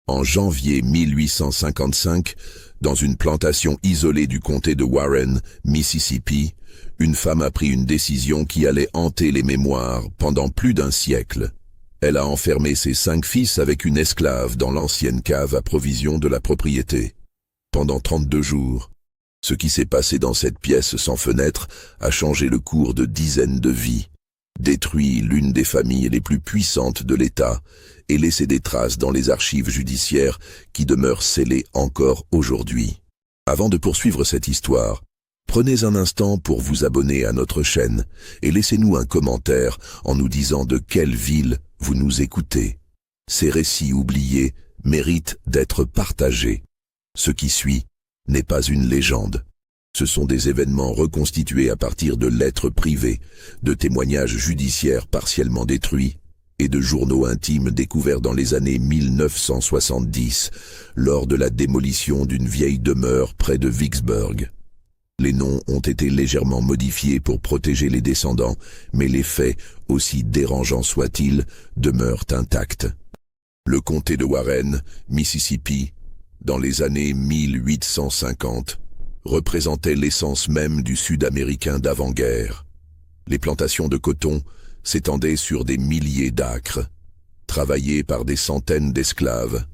En janvier 1855, dans une plantation isolée du comté de Warren, Mississippi, une femme a pris une décision qui allait hanter les mémoires pendant plus d'un siècle. Elle a enfermé ses 5 fils avec une esclave dans l'ancienne cave à provisions de la propriété. Pendant 32 jours, ce qui s'est passé dans cette pièce sans fenêtre a changé le cours de dizaines de vies, détruit l'une des familles les plus puissantes de l'État et laissé des traces dans les archives judiciaires qui demeurent scellées encore aujourd'hui. Avant de poursuivre cette histoire, prenez un instant pour vous abonner à notre chaîne et laissez-nous un commentaire en nous disant de quelle ville vous nous écoutez. Ces récits oubliés méritent d'être partagés. Ce qui suit n'est pas une légende. Ce sont des événements reconstitués à partir de lettres privées, de témoignages judiciaires partiellement détruits et de journaux intimes découverts dans les années 1970, lors de la démolition d'une vieille demeure près de Vicksburg. Les noms ont été légèrement modifiés pour protéger les descendants, mais les faits, aussi dérangeants soient-ils, demeurent intacts. Le comté de Warren, Mississippi, dans les années 1850, représentait l'essence même du Sud-Américain d'avant-guerre. Les plantations de coton s'étendaient sur des milliers d'acres, travaillées par des centaines d'esclaves,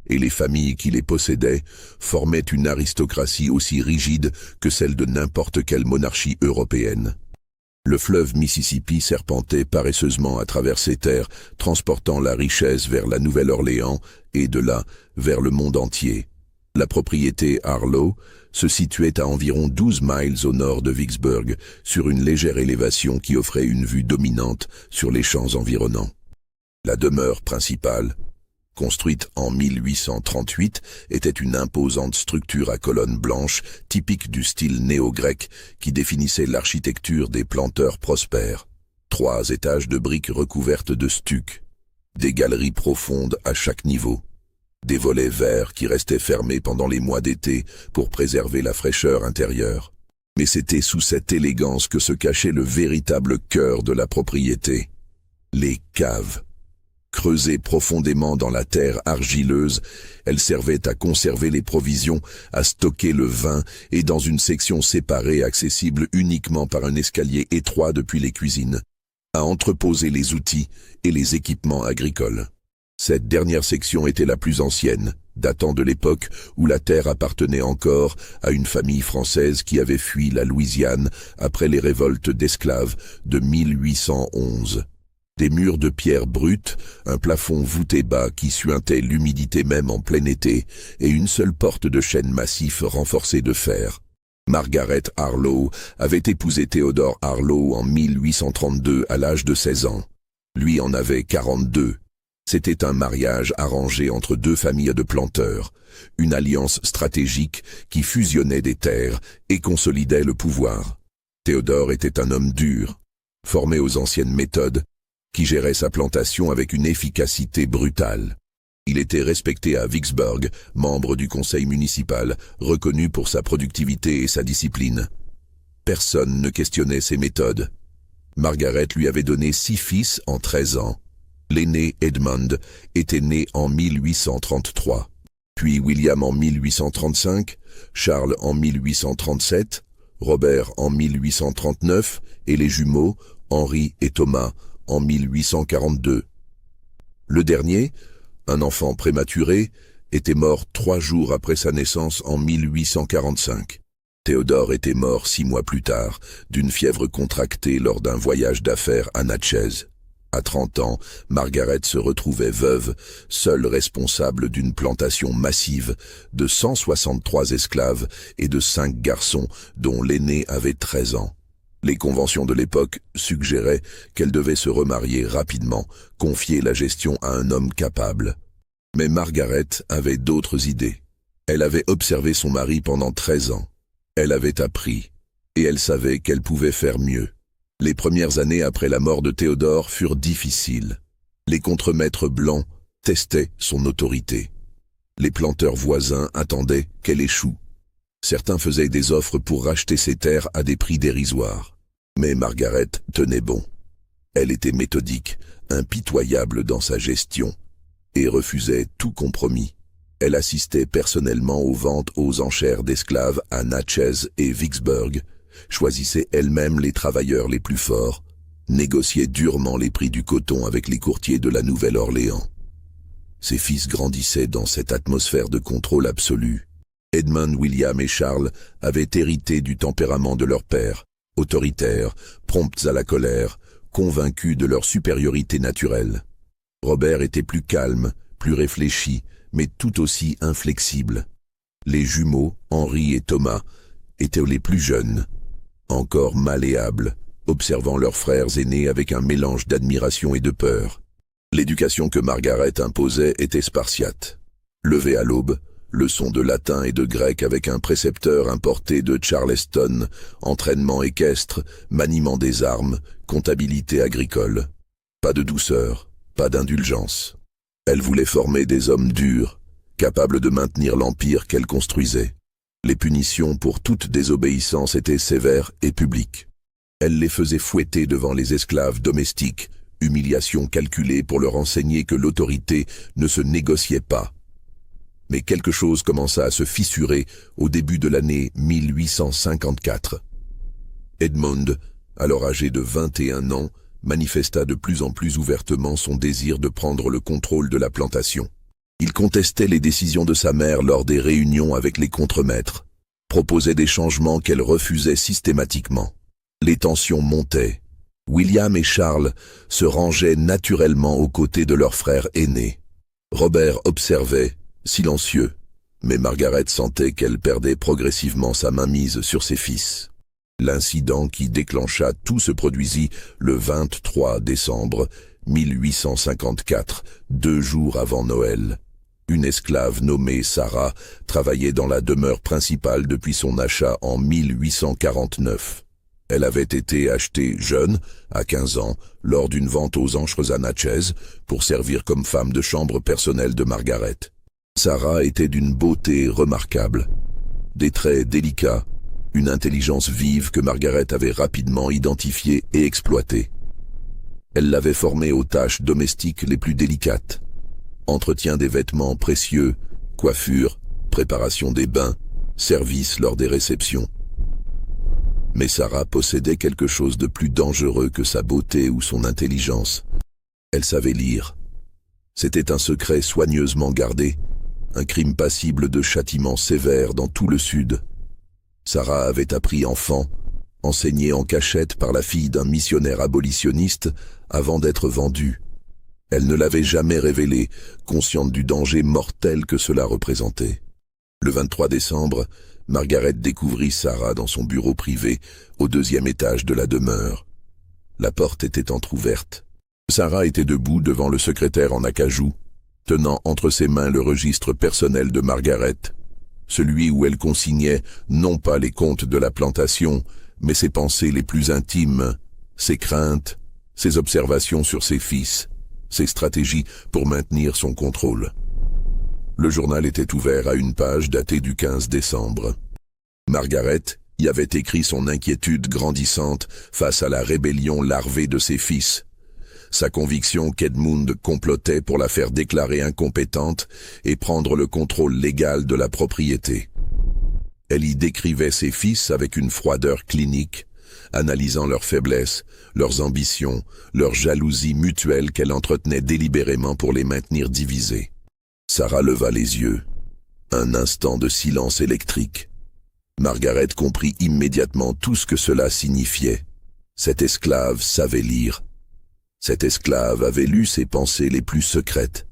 et les familles qui les possédaient formaient une aristocratie aussi rigide que celle de n'importe quelle monarchie européenne. Le fleuve Mississippi serpentait paresseusement à travers ces terres, transportant la richesse vers la Nouvelle-Orléans et de là vers le monde entier. La propriété Harlow se situait à environ 12 miles au nord de Vicksburg, sur une légère élévation qui offrait une vue dominante sur les champs environnants. La demeure principale, construite en 1838, était une imposante structure à colonnes blanches, typique du style néo-grec qui définissait l'architecture des planteurs prospères. 3 étages de briques recouvertes de stuc, des galeries profondes à chaque niveau, des volets verts qui restaient fermés pendant les mois d'été pour préserver la fraîcheur intérieure. Mais c'était sous cette élégance que se cachait le véritable cœur de la propriété. Les caves. Creusées profondément dans la terre argileuse, elles servaient à conserver les provisions, à stocker le vin et dans une section séparée accessible uniquement par un escalier étroit depuis les cuisines, à entreposer les outils et les équipements agricoles. Cette dernière section était la plus ancienne, datant de l'époque où la terre appartenait encore à une famille française qui avait fui la Louisiane après les révoltes d'esclaves de 1811. Des murs de pierre brute, un plafond voûté bas qui suintait l'humidité même en plein été, et une seule porte de chêne massif renforcée de fer. Margaret Harlow avait épousé Theodore Harlow en 1832 à l'âge de 16 ans. Lui en avait 42. C'était un mariage arrangé entre 2 familles de planteurs, une alliance stratégique qui fusionnait des terres et consolidait le pouvoir. Théodore était un homme dur, formé aux anciennes méthodes, qui gérait sa plantation avec une efficacité brutale. Il était respecté à Vicksburg, membre du conseil municipal, reconnu pour sa productivité et sa discipline. Personne ne questionnait ses méthodes. Margaret lui avait donné 6 fils en 13 ans. L'aîné Edmund était né en 1833, puis William en 1835, Charles en 1837, Robert en 1839 et les jumeaux Henri et Thomas en 1842. Le dernier, un enfant prématuré, était mort 3 jours après sa naissance en 1845. Théodore était mort 6 mois plus tard, d'une fièvre contractée lors d'un voyage d'affaires à Natchez. À 30 ans, Margaret se retrouvait veuve, seule responsable d'une plantation massive de 163 esclaves et de 5 garçons, dont l'aîné avait 13 ans. Les conventions de l'époque suggéraient qu'elle devait se remarier rapidement, confier la gestion à un homme capable. Mais Margaret avait d'autres idées. Elle avait observé son mari pendant 13 ans. Elle avait appris, et elle savait qu'elle pouvait faire mieux. Les premières années après la mort de Théodore furent difficiles. Les contremaîtres blancs testaient son autorité. Les planteurs voisins attendaient qu'elle échoue. Certains faisaient des offres pour racheter ses terres à des prix dérisoires. Mais Margaret tenait bon. Elle était méthodique, impitoyable dans sa gestion, et refusait tout compromis. Elle assistait personnellement aux ventes aux enchères d'esclaves à Natchez et Vicksburg, choisissait elle-même les travailleurs les plus forts, négociait durement les prix du coton avec les courtiers de la Nouvelle-Orléans. Ses fils grandissaient dans cette atmosphère de contrôle absolu. Edmund, William et Charles avaient hérité du tempérament de leur père, autoritaires, prompts à la colère, convaincus de leur supériorité naturelle. Robert était plus calme, plus réfléchi, mais tout aussi inflexible. Les jumeaux, Henri et Thomas, étaient les plus jeunes, encore malléables, observant leurs frères aînés avec un mélange d'admiration et de peur. L'éducation que Margaret imposait était spartiate. Levé à l'aube, leçons de latin et de grec avec un précepteur importé de Charleston, entraînement équestre, maniement des armes, comptabilité agricole. Pas de douceur, pas d'indulgence. Elle voulait former des hommes durs, capables de maintenir l'empire qu'elle construisait. Les punitions pour toute désobéissance étaient sévères et publiques. Elle les faisait fouetter devant les esclaves domestiques, humiliation calculée pour leur enseigner que l'autorité ne se négociait pas. Mais quelque chose commença à se fissurer au début de l'année 1854. Edmund, alors âgé de 21 ans, manifesta de plus en plus ouvertement son désir de prendre le contrôle de la plantation. Il contestait les décisions de sa mère lors des réunions avec les contremaîtres, proposait des changements qu'elle refusait systématiquement. Les tensions montaient. William et Charles se rangeaient naturellement aux côtés de leur frère aîné. Robert observait, silencieux, mais Margaret sentait qu'elle perdait progressivement sa mainmise sur ses fils. L'incident qui déclencha tout se produisit le 23 décembre 1854, 2 jours avant Noël. Une esclave nommée Sarah travaillait dans la demeure principale depuis son achat en 1849. Elle avait été achetée jeune, à 15 ans, lors d'une vente aux enchères à Natchez, pour servir comme femme de chambre personnelle de Margaret. Sarah était d'une beauté remarquable, des traits délicats, une intelligence vive que Margaret avait rapidement identifiée et exploitée. Elle l'avait formée aux tâches domestiques les plus délicates. Entretien des vêtements précieux, coiffure, préparation des bains, service lors des réceptions. Mais Sarah possédait quelque chose de plus dangereux que sa beauté ou son intelligence. Elle savait lire. C'était un secret soigneusement gardé, un crime passible de châtiments sévères dans tout le Sud. Sarah avait appris enfant, enseignée en cachette par la fille d'un missionnaire abolitionniste avant d'être vendue. Elle ne l'avait jamais révélé, consciente du danger mortel que cela représentait. Le 23 décembre, Margaret découvrit Sarah dans son bureau privé, au 2e étage de la demeure. La porte était entr'ouverte. Sarah était debout devant le secrétaire en acajou, tenant entre ses mains le registre personnel de Margaret, celui où elle consignait non pas les comptes de la plantation, mais ses pensées les plus intimes, ses craintes, ses observations sur ses fils, ses stratégies pour maintenir son contrôle. Le journal était ouvert à une page datée du 15 décembre. Margaret y avait écrit son inquiétude grandissante face à la rébellion larvée de ses fils, sa conviction qu'Edmund complotait pour la faire déclarer incompétente et prendre le contrôle légal de la propriété. Elle y décrivait ses fils avec une froideur clinique, analysant leurs faiblesses, leurs ambitions, leurs jalousies mutuelles qu'elle entretenait délibérément pour les maintenir divisés. Sarah leva les yeux. Un instant de silence électrique. Margaret comprit immédiatement tout ce que cela signifiait. Cet esclave savait lire. Cet esclave avait lu ses pensées les plus secrètes.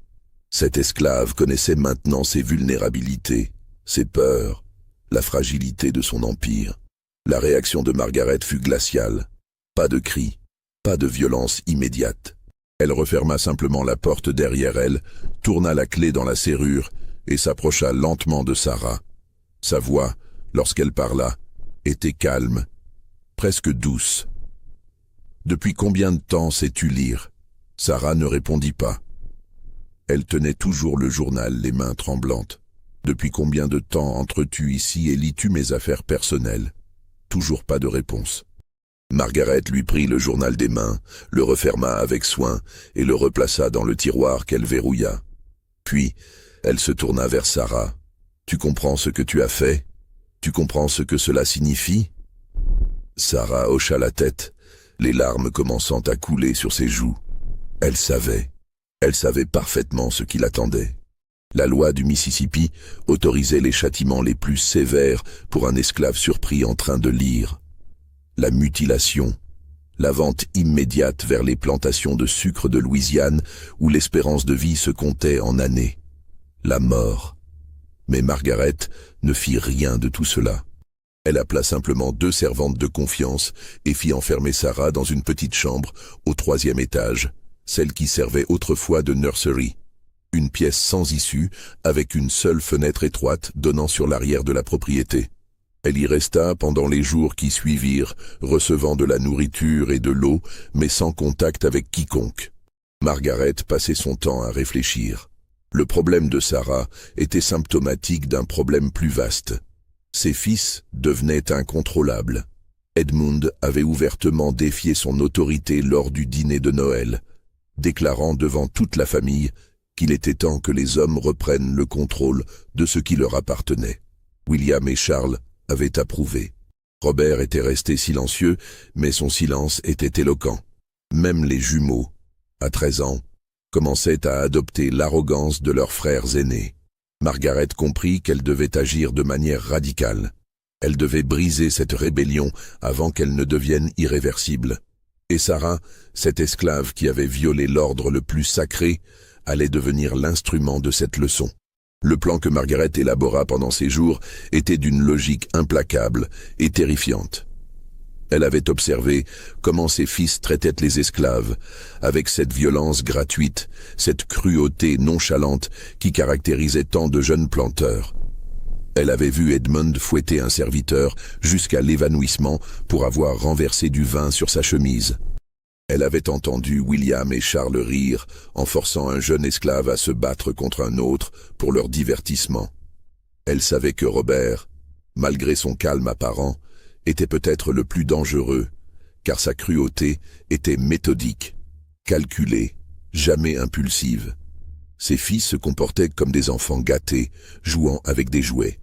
Cet esclave connaissait maintenant ses vulnérabilités, ses peurs, la fragilité de son empire. La réaction de Margaret fut glaciale. Pas de cris, pas de violence immédiate. Elle referma simplement la porte derrière elle, tourna la clé dans la serrure et s'approcha lentement de Sarah. Sa voix, lorsqu'elle parla, était calme, presque douce. « Depuis combien de temps sais-tu lire » Sarah ne répondit pas. Elle tenait toujours le journal, les mains tremblantes. « Depuis combien de temps entres-tu ici et lis-tu mes affaires personnelles » Toujours pas de réponse. Margaret lui prit le journal des mains, le referma avec soin et le replaça dans le tiroir qu'elle verrouilla. Puis, Elle se tourna vers Sarah. « Tu comprends ce que tu as fait? Tu comprends ce que cela signifie ?» Sarah hocha la tête, les larmes commençant à couler sur ses joues. Elle savait parfaitement ce qui l'attendait. La loi du Mississippi autorisait les châtiments les plus sévères pour un esclave surpris en train de lire. La mutilation, la vente immédiate vers les plantations de sucre de Louisiane où l'espérance de vie se comptait en années. La mort. Mais Margaret ne fit rien de tout cela. Elle appela simplement 2 servantes de confiance et fit enfermer Sarah dans une petite chambre au 3e étage, celle qui servait autrefois de nursery. Une pièce sans issue, avec une seule fenêtre étroite donnant sur l'arrière de la propriété. Elle y resta pendant les jours qui suivirent, recevant de la nourriture et de l'eau, mais sans contact avec quiconque. Margaret passait son temps à réfléchir. Le problème de Sarah était symptomatique d'un problème plus vaste. Ses fils devenaient incontrôlables. Edmund avait ouvertement défié son autorité lors du dîner de Noël, déclarant devant toute la famille qu'il était temps que les hommes reprennent le contrôle de ce qui leur appartenait. William et Charles avaient approuvé. Robert était resté silencieux, mais son silence était éloquent. Même les jumeaux, à 13 ans, commençaient à adopter l'arrogance de leurs frères aînés. Margaret comprit qu'elle devait agir de manière radicale. Elle devait briser cette rébellion avant qu'elle ne devienne irréversible. Et Sarah, cette esclave qui avait violé l'ordre le plus sacré, allait devenir l'instrument de cette leçon. Le plan que Margaret élabora pendant ces jours était d'une logique implacable et terrifiante. Elle avait observé comment ses fils traitaient les esclaves, avec cette violence gratuite, cette cruauté nonchalante qui caractérisait tant de jeunes planteurs. Elle avait vu Edmund fouetter un serviteur jusqu'à l'évanouissement pour avoir renversé du vin sur sa chemise. Elle avait entendu William et Charles rire en forçant un jeune esclave à se battre contre un autre pour leur divertissement. Elle savait que Robert, malgré son calme apparent, était peut-être le plus dangereux, car sa cruauté était méthodique, calculée, jamais impulsive. Ses fils se comportaient comme des enfants gâtés, jouant avec des jouets.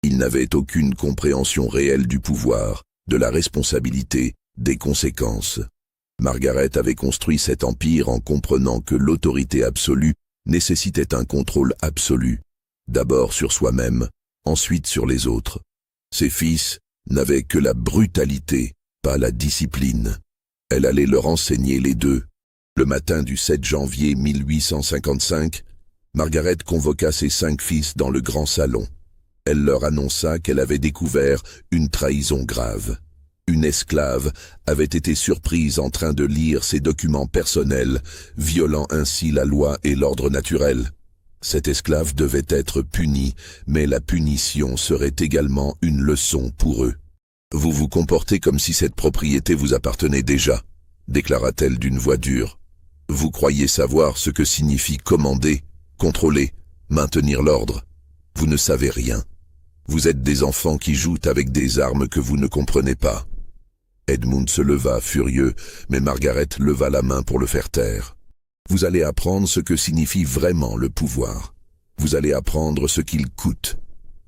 Ils n'avaient aucune compréhension réelle du pouvoir, de la responsabilité, des conséquences. Margaret avait construit cet empire en comprenant que l'autorité absolue nécessitait un contrôle absolu, d'abord sur soi-même, ensuite sur les autres. Ses fils n'avaient que la brutalité, pas la discipline. Elle allait leur enseigner les deux. Le matin du 7 janvier 1855, Margaret convoqua ses 5 fils dans le grand salon. Elle leur annonça qu'elle avait découvert une trahison grave. Une esclave avait été surprise en train de lire ses documents personnels, violant ainsi la loi et l'ordre naturel. Cette esclave devait être punie, mais la punition serait également une leçon pour eux. « Vous vous comportez comme si cette propriété vous appartenait déjà », déclara-t-elle d'une voix dure. « Vous croyez savoir ce que signifie commander, contrôler, maintenir l'ordre. Vous ne savez rien. Vous êtes des enfants qui jouent avec des armes que vous ne comprenez pas. » Edmund se leva, furieux, mais Margaret leva la main pour le faire taire. « Vous allez apprendre ce que signifie vraiment le pouvoir. Vous allez apprendre ce qu'il coûte.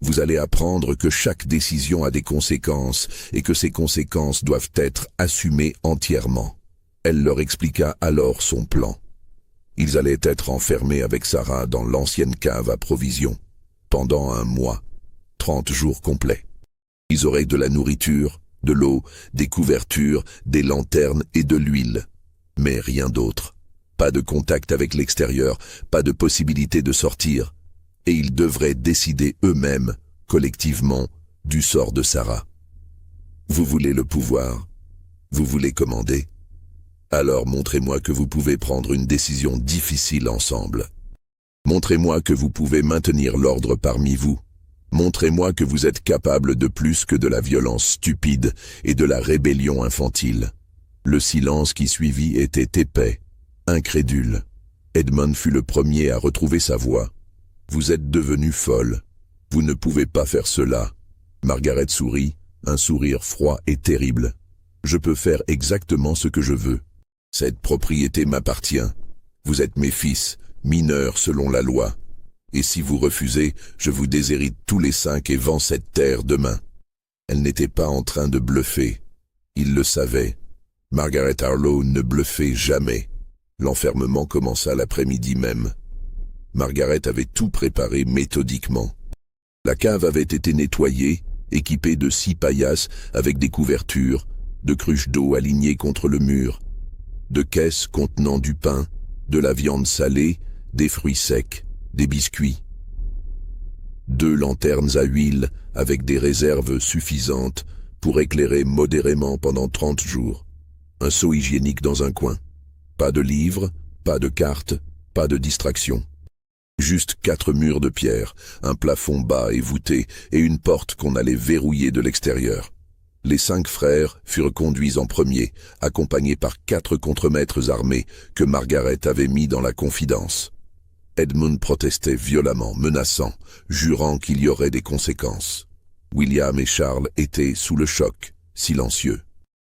Vous allez apprendre que chaque décision a des conséquences et que ces conséquences doivent être assumées entièrement. » Elle leur expliqua alors son plan. Ils allaient être enfermés avec Sarah dans l'ancienne cave à provisions, pendant un mois, 30 jours complets. Ils auraient de la nourriture, de l'eau, des couvertures, des lanternes et de l'huile. Mais rien d'autre. Pas de contact avec l'extérieur, pas de possibilité de sortir. Et ils devraient décider eux-mêmes, collectivement, du sort de Sarah. Vous voulez le pouvoir? Vous voulez commander? Alors montrez-moi que vous pouvez prendre une décision difficile ensemble. Montrez-moi que vous pouvez maintenir l'ordre parmi vous. Montrez-moi que vous êtes capable de plus que de la violence stupide et de la rébellion infantile. Le silence qui suivit était épais, incrédule. Edmund fut le premier à retrouver sa voix. « Vous êtes devenue folle. Vous ne pouvez pas faire cela. » Margaret sourit, un sourire froid et terrible. « Je peux faire exactement ce que je veux. Cette propriété m'appartient. Vous êtes mes fils, mineurs selon la loi. Et si vous refusez, je vous déshérite tous les 5 et vends cette terre demain. » Elle n'était pas en train de bluffer. Il le savait. Margaret Harlow ne bluffait jamais. L'enfermement commença l'après-midi même. Margaret avait tout préparé méthodiquement. La cave avait été nettoyée, équipée de 6 paillasses avec des couvertures, de cruches d'eau alignées contre le mur, de caisses contenant du pain, de la viande salée, des fruits secs, des biscuits. 2 lanternes à huile avec des réserves suffisantes pour éclairer modérément pendant 30 jours. Un seau hygiénique dans un coin. Pas de livres, pas de cartes, pas de distraction. Juste 4 murs de pierre, un plafond bas et voûté et une porte qu'on allait verrouiller de l'extérieur. Les 5 frères furent conduits en premier, accompagnés par 4 contremaîtres armés que Margaret avait mis dans la confidence. Edmund protestait violemment, menaçant, jurant qu'il y aurait des conséquences. William et Charles étaient sous le choc, silencieux.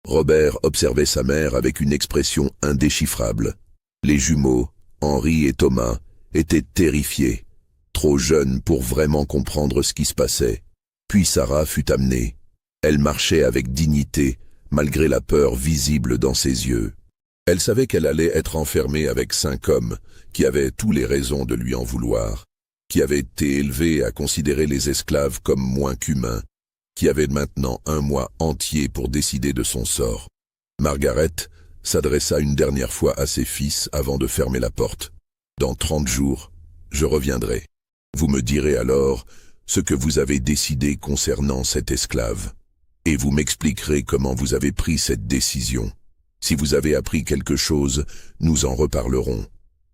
Robert observait sa mère avec une expression indéchiffrable. Les jumeaux, Henri et Thomas, étaient terrifiés, trop jeunes pour vraiment comprendre ce qui se passait. Puis Sarah fut amenée. Elle marchait avec dignité, malgré la peur visible dans ses yeux. Elle savait qu'elle allait être enfermée avec 5 hommes, qui avaient toutes les raisons de lui en vouloir, qui avaient été élevés à considérer les esclaves comme moins qu'humains, qui avaient maintenant 1 mois entier pour décider de son sort. Margaret s'adressa une dernière fois à ses fils avant de fermer la porte. « Dans 30 jours, je reviendrai. Vous me direz alors ce que vous avez décidé concernant cet esclave, et vous m'expliquerez comment vous avez pris cette décision. Si vous avez appris quelque chose, nous en reparlerons.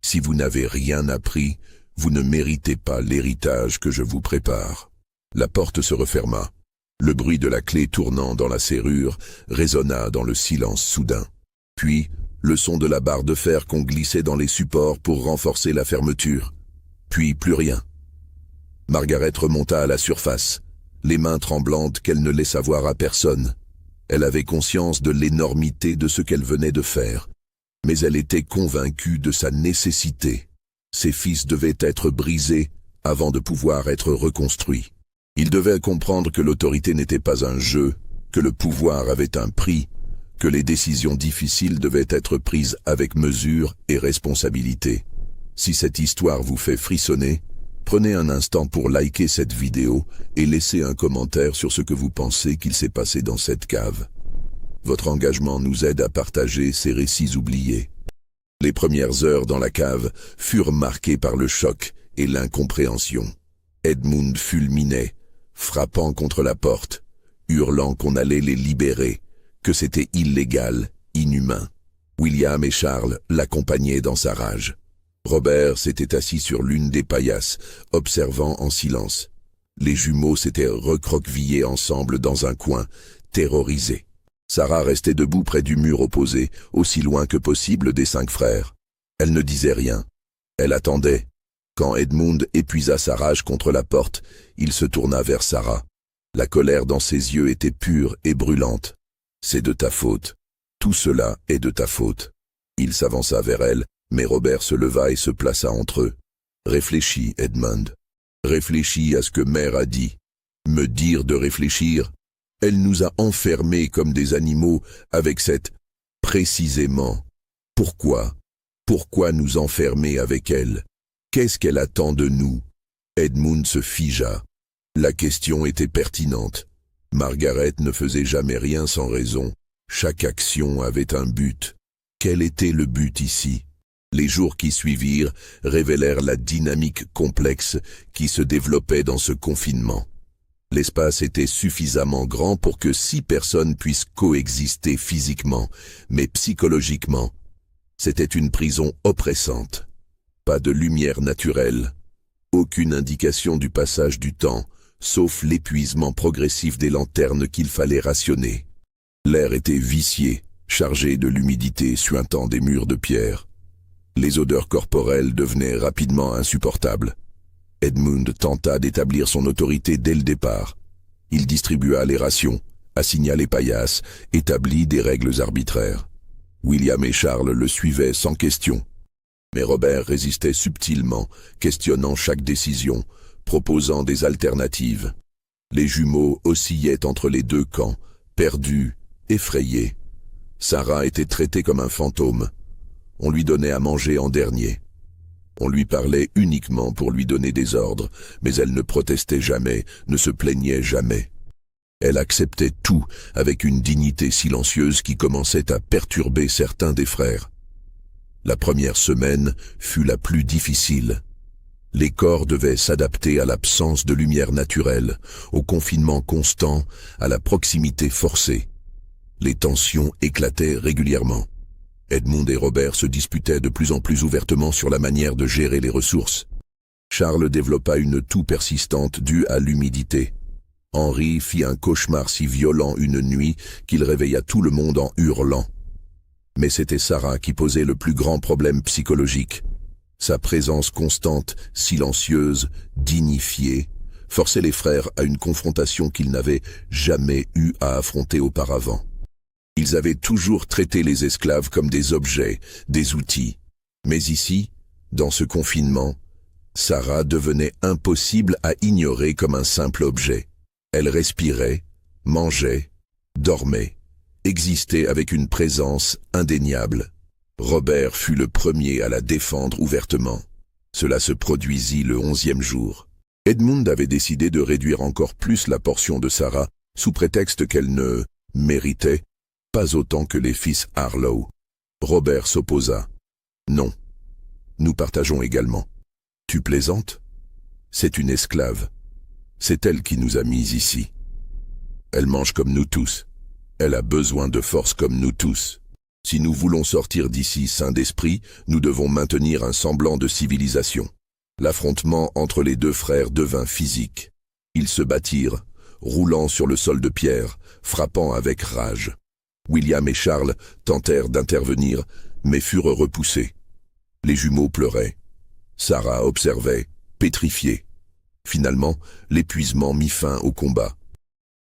Si vous n'avez rien appris, vous ne méritez pas l'héritage que je vous prépare. » La porte se referma. Le bruit de la clé tournant dans la serrure résonna dans le silence soudain. Puis, le son de la barre de fer qu'on glissait dans les supports pour renforcer la fermeture. Puis plus rien. Margaret remonta à la surface, les mains tremblantes qu'elle ne laissa voir à personne. Elle avait conscience de l'énormité de ce qu'elle venait de faire, mais elle était convaincue de sa nécessité. Ses fils devaient être brisés avant de pouvoir être reconstruits. Ils devaient comprendre que l'autorité n'était pas un jeu, que le pouvoir avait un prix, que les décisions difficiles devaient être prises avec mesure et responsabilité. Si cette histoire vous fait frissonner, prenez un instant pour liker cette vidéo et laissez un commentaire sur ce que vous pensez qu'il s'est passé dans cette cave. Votre engagement nous aide à partager ces récits oubliés. Les premières heures dans la cave furent marquées par le choc et l'incompréhension. Edmund fulminait, frappant contre la porte, hurlant qu'on allait les libérer, que c'était illégal, inhumain. William et Charles l'accompagnaient dans sa rage. Robert s'était assis sur l'une des paillasses, observant en silence. Les jumeaux s'étaient recroquevillés ensemble dans un coin, terrorisés. Sarah restait debout près du mur opposé, aussi loin que possible des 5 frères. Elle ne disait rien. Elle attendait. Quand Edmund épuisa sa rage contre la porte, il se tourna vers Sarah. La colère dans ses yeux était pure et brûlante. « C'est de ta faute. Tout cela est de ta faute. » Il s'avança vers elle, mais Robert se leva et se plaça entre eux. « Réfléchis, Edmund. Réfléchis à ce que Mère a dit. Me dire de réfléchir. Elle nous a enfermés comme des animaux avec cette... Précisément. Pourquoi? Pourquoi nous enfermer avec elle? Qu'est-ce qu'elle attend de nous? » Edmund se figea. La question était pertinente. Margaret ne faisait jamais rien sans raison. Chaque action avait un but. Quel était le but ici? Les jours qui suivirent révélèrent la dynamique complexe qui se développait dans ce confinement. L'espace était suffisamment grand pour que 6 personnes puissent coexister physiquement, mais psychologiquement. C'était une prison oppressante. Pas de lumière naturelle. Aucune indication du passage du temps, sauf l'épuisement progressif des lanternes qu'il fallait rationner. L'air était vicié, chargé de l'humidité suintant des murs de pierre. Les odeurs corporelles devenaient rapidement insupportables. Edmund tenta d'établir son autorité dès le départ. Il distribua les rations, assigna les paillasses, établit des règles arbitraires. William et Charles le suivaient sans question. Mais Robert résistait subtilement, questionnant chaque décision, proposant des alternatives. Les jumeaux oscillaient entre les deux camps, perdus, effrayés. Sarah était traitée comme un fantôme. On lui donnait à manger en dernier. On lui parlait uniquement pour lui donner des ordres, mais elle ne protestait jamais, ne se plaignait jamais. Elle acceptait tout avec une dignité silencieuse qui commençait à perturber certains des frères. La première semaine fut la plus difficile. Les corps devaient s'adapter à l'absence de lumière naturelle, au confinement constant, à la proximité forcée. Les tensions éclataient régulièrement. Edmund et Robert se disputaient de plus en plus ouvertement sur la manière de gérer les ressources. Charles développa une toux persistante due à l'humidité. Henri fit un cauchemar si violent une nuit qu'il réveilla tout le monde en hurlant. Mais c'était Sarah qui posait le plus grand problème psychologique. Sa présence constante, silencieuse, dignifiée, forçait les frères à une confrontation qu'ils n'avaient jamais eu à affronter auparavant. Ils avaient toujours traité les esclaves comme des objets, des outils. Mais ici, dans ce confinement, Sarah devenait impossible à ignorer comme un simple objet. Elle respirait, mangeait, dormait, existait avec une présence indéniable. Robert fut le premier à la défendre ouvertement. Cela se produisit le 11e jour. Edmund avait décidé de réduire encore plus la portion de Sarah, sous prétexte qu'elle ne méritait pas autant que les fils Harlow. Robert s'opposa. « Non, nous partageons également. Tu plaisantes? C'est une esclave. C'est elle qui nous a mis ici. Elle mange comme nous tous. Elle a besoin de force comme nous tous. Si nous voulons sortir d'ici sains d'esprit, nous devons maintenir un semblant de civilisation. » L'affrontement entre les deux frères devint physique. Ils se battirent, roulant sur le sol de pierre, frappant avec rage. William et Charles tentèrent d'intervenir, mais furent repoussés. Les jumeaux pleuraient. Sarah observait, pétrifiée. Finalement, l'épuisement mit fin au combat.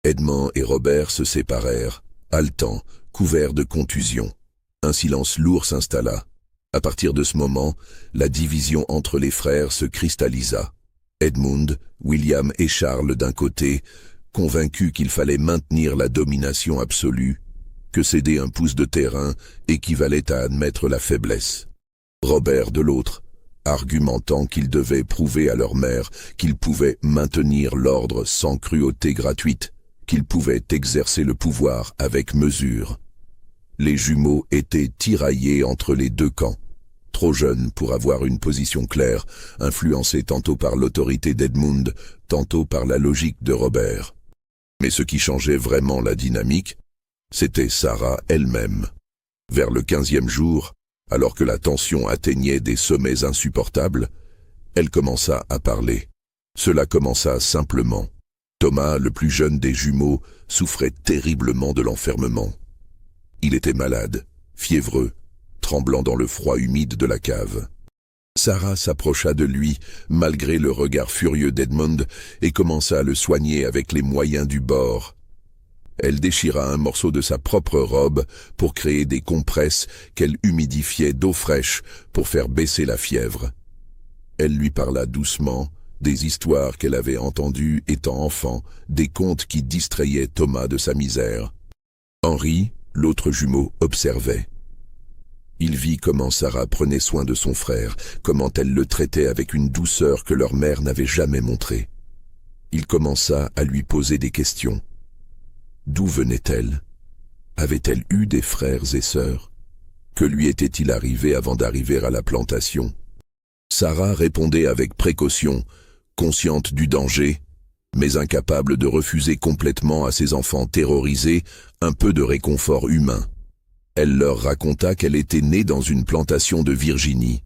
Edmond et Robert se séparèrent, haletants, couverts de contusions. Un silence lourd s'installa. À partir de ce moment, la division entre les frères se cristallisa. Edmund, William et Charles d'un côté, convaincus qu'il fallait maintenir la domination absolue, que céder un pouce de terrain équivalait à admettre la faiblesse. Robert de l'autre, argumentant qu'ils devaient prouver à leur mère qu'ils pouvaient maintenir l'ordre sans cruauté gratuite, qu'ils pouvaient exercer le pouvoir avec mesure. Les jumeaux étaient tiraillés entre les deux camps, trop jeunes pour avoir une position claire, influencés tantôt par l'autorité d'Edmund, tantôt par la logique de Robert. Mais ce qui changeait vraiment la dynamique, c'était Sarah elle-même. Vers le 15e jour, alors que la tension atteignait des sommets insupportables, elle commença à parler. Cela commença simplement. Thomas, le plus jeune des jumeaux, souffrait terriblement de l'enfermement. Il était malade, fiévreux, tremblant dans le froid humide de la cave. Sarah s'approcha de lui, malgré le regard furieux d'Edmund, et commença à le soigner avec les moyens du bord. Elle déchira un morceau de sa propre robe pour créer des compresses qu'elle humidifiait d'eau fraîche pour faire baisser la fièvre. Elle lui parla doucement, des histoires qu'elle avait entendues étant enfant, des contes qui distrayaient Thomas de sa misère. Henri, l'autre jumeau, observait. Il vit comment Sarah prenait soin de son frère, comment elle le traitait avec une douceur que leur mère n'avait jamais montrée. Il commença à lui poser des questions. D'où venait-elle? Avait-elle eu des frères et sœurs? Que lui était-il arrivé avant d'arriver à la plantation? Sarah répondait avec précaution, consciente du danger, mais incapable de refuser complètement à ses enfants terrorisés un peu de réconfort humain. Elle leur raconta qu'elle était née dans une plantation de Virginie,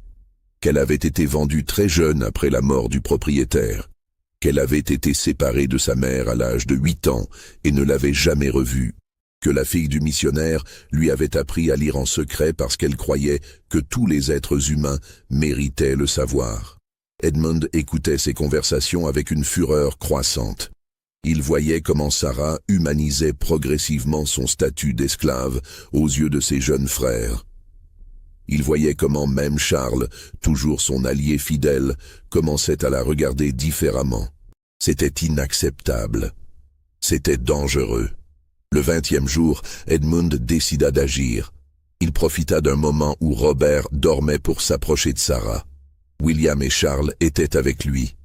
qu'elle avait été vendue très jeune après la mort du propriétaire, qu'elle avait été séparée de sa mère à l'âge de 8 ans et ne l'avait jamais revue, que la fille du missionnaire lui avait appris à lire en secret parce qu'elle croyait que tous les êtres humains méritaient le savoir. Edmund écoutait ces conversations avec une fureur croissante. Il voyait comment Sarah humanisait progressivement son statut d'esclave aux yeux de ses jeunes frères. Il voyait comment même Charles, toujours son allié fidèle, commençait à la regarder différemment. C'était inacceptable. C'était dangereux. Le 20e jour, Edmund décida d'agir. Il profita d'un moment où Robert dormait pour s'approcher de Sarah. William et Charles étaient avec lui.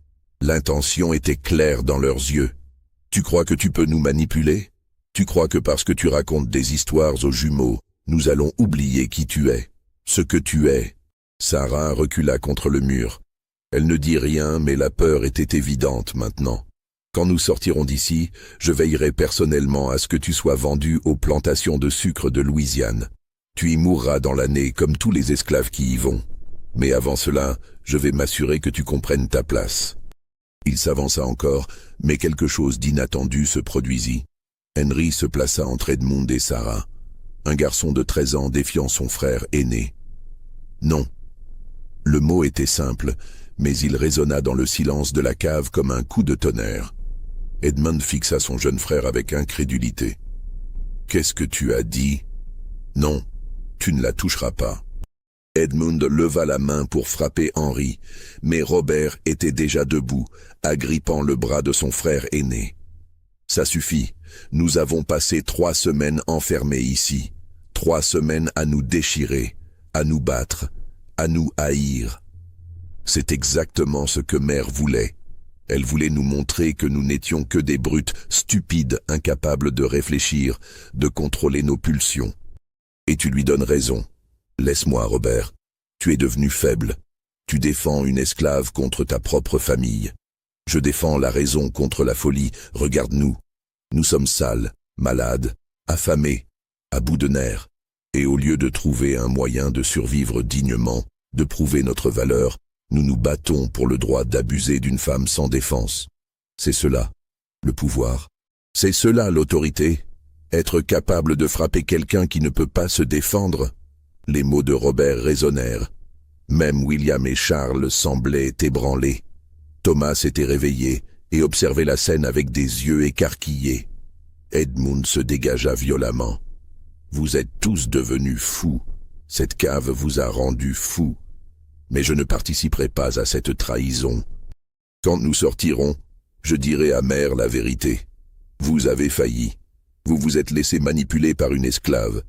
L'intention était claire dans leurs yeux. « Tu crois que tu peux nous manipuler? Tu crois que parce que tu racontes des histoires aux jumeaux, nous allons oublier qui tu es, ce que tu es ?» Sarah recula contre le mur. Elle ne dit rien, mais la peur était évidente maintenant. « Quand nous sortirons d'ici, je veillerai personnellement à ce que tu sois vendu aux plantations de sucre de Louisiane. Tu y mourras dans l'année comme tous les esclaves qui y vont. Mais avant cela, je vais m'assurer que tu comprennes ta place. » Il s'avança encore, mais quelque chose d'inattendu se produisit. Henry se plaça entre Edmund et Sarah, un garçon de 13 ans défiant son frère aîné. « Non. » Le mot était simple, mais il résonna dans le silence de la cave comme un coup de tonnerre. Edmund fixa son jeune frère avec incrédulité. « Qu'est-ce que tu as dit? »« Non, tu ne la toucheras pas. » Edmund leva la main pour frapper Henry, mais Robert était déjà debout, agrippant le bras de son frère aîné. « Ça suffit, nous avons passé 3 semaines enfermés ici, 3 semaines à nous déchirer, à nous battre, à nous haïr. C'est exactement ce que Mère voulait. Elle voulait nous montrer que nous n'étions que des brutes stupides, incapables de réfléchir, de contrôler nos pulsions. Et tu lui donnes raison. Laisse-moi, Robert. Tu es devenu faible. Tu défends une esclave contre ta propre famille. Je défends la raison contre la folie. Regarde-nous. Nous sommes sales, malades, affamés, à bout de nerfs. Et au lieu de trouver un moyen de survivre dignement, de prouver notre valeur, nous nous battons pour le droit d'abuser d'une femme sans défense. C'est cela, le pouvoir. C'est cela, l'autorité. Être capable de frapper quelqu'un qui ne peut pas se défendre. Les mots de Robert résonnèrent. Même William et Charles semblaient ébranlés. Thomas s'était réveillé et observait la scène avec des yeux écarquillés. Edmund se dégagea violemment. « Vous êtes tous devenus fous. Cette cave vous a rendu fous. Mais je ne participerai pas à cette trahison. Quand nous sortirons, je dirai à Mère la vérité. Vous avez failli. Vous vous êtes laissé manipuler par une esclave.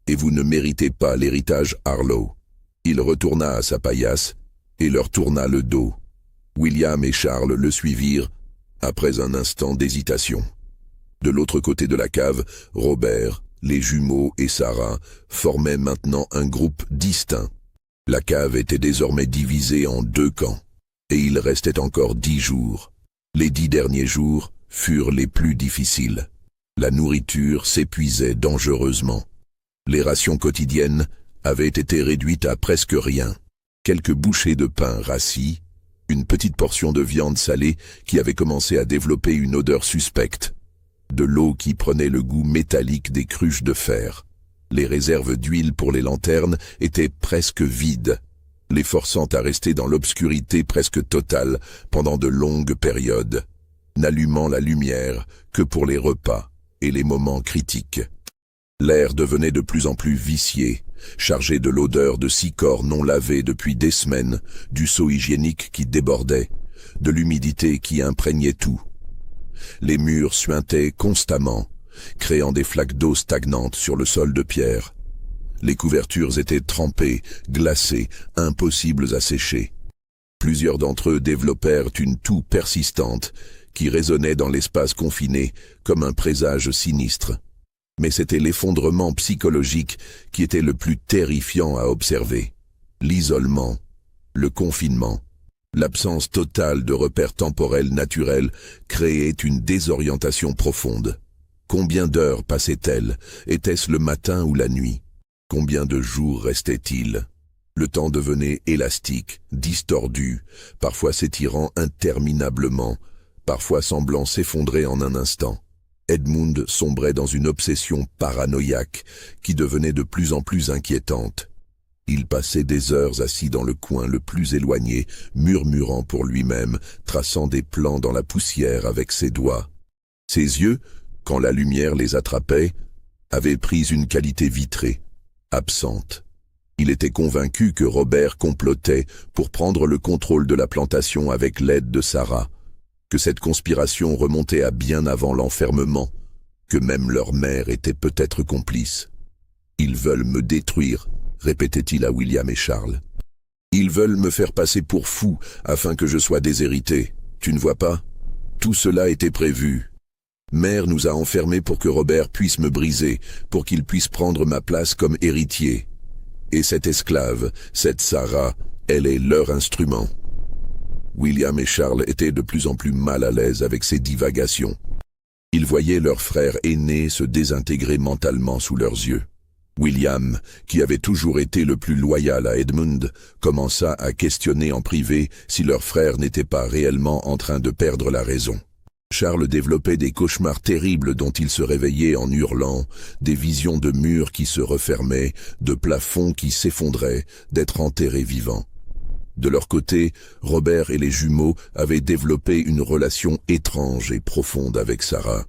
Et vous ne méritez pas l'héritage Harlow. » Il retourna à sa paillasse et leur tourna le dos. William et Charles le suivirent, après un instant d'hésitation. De l'autre côté de la cave, Robert, les jumeaux et Sarah formaient maintenant un groupe distinct. La cave était désormais divisée en 2 camps, et il restait encore 10 jours. Les 10 derniers jours furent les plus difficiles. La nourriture s'épuisait dangereusement. Les rations quotidiennes avaient été réduites à presque rien. Quelques bouchées de pain rassis, une petite portion de viande salée qui avait commencé à développer une odeur suspecte, de l'eau qui prenait le goût métallique des cruches de fer. Les réserves d'huile pour les lanternes étaient presque vides, les forçant à rester dans l'obscurité presque totale pendant de longues périodes, n'allumant la lumière que pour les repas et les moments critiques. L'air devenait de plus en plus vicié, chargé de l'odeur de 6 corps non lavés depuis des semaines, du seau hygiénique qui débordait, de l'humidité qui imprégnait tout. Les murs suintaient constamment, créant des flaques d'eau stagnantes sur le sol de pierre. Les couvertures étaient trempées, glacées, impossibles à sécher. Plusieurs d'entre eux développèrent une toux persistante qui résonnait dans l'espace confiné comme un présage sinistre. Mais c'était l'effondrement psychologique qui était le plus terrifiant à observer. L'isolement, le confinement, l'absence totale de repères temporels naturels créait une désorientation profonde. Combien d'heures passaient-elles? Était-ce le matin ou la nuit? Combien de jours restait-il? Le temps devenait élastique, distordu, parfois s'étirant interminablement, parfois semblant s'effondrer en un instant. Edmund sombrait dans une obsession paranoïaque qui devenait de plus en plus inquiétante. Il passait des heures assis dans le coin le plus éloigné, murmurant pour lui-même, traçant des plans dans la poussière avec ses doigts. Ses yeux, quand la lumière les attrapait, avaient pris une qualité vitrée, absente. Il était convaincu que Robert complotait pour prendre le contrôle de la plantation avec l'aide de Sarah, que cette conspiration remontait à bien avant l'enfermement, que même leur mère était peut-être complice. « Ils veulent me détruire », répétait-il à William et Charles. « Ils veulent me faire passer pour fou afin que je sois déshérité. Tu ne vois pas? Tout cela était prévu. Mère nous a enfermés pour que Robert puisse me briser, pour qu'il puisse prendre ma place comme héritier. Et cette esclave, cette Sarah, elle est leur instrument. » William et Charles étaient de plus en plus mal à l'aise avec ces divagations. Ils voyaient leur frère aîné se désintégrer mentalement sous leurs yeux. William, qui avait toujours été le plus loyal à Edmund, commença à questionner en privé si leur frère n'était pas réellement en train de perdre la raison. Charles développait des cauchemars terribles dont il se réveillait en hurlant, des visions de murs qui se refermaient, de plafonds qui s'effondraient, d'être enterrés vivants. De leur côté, Robert et les jumeaux avaient développé une relation étrange et profonde avec Sarah.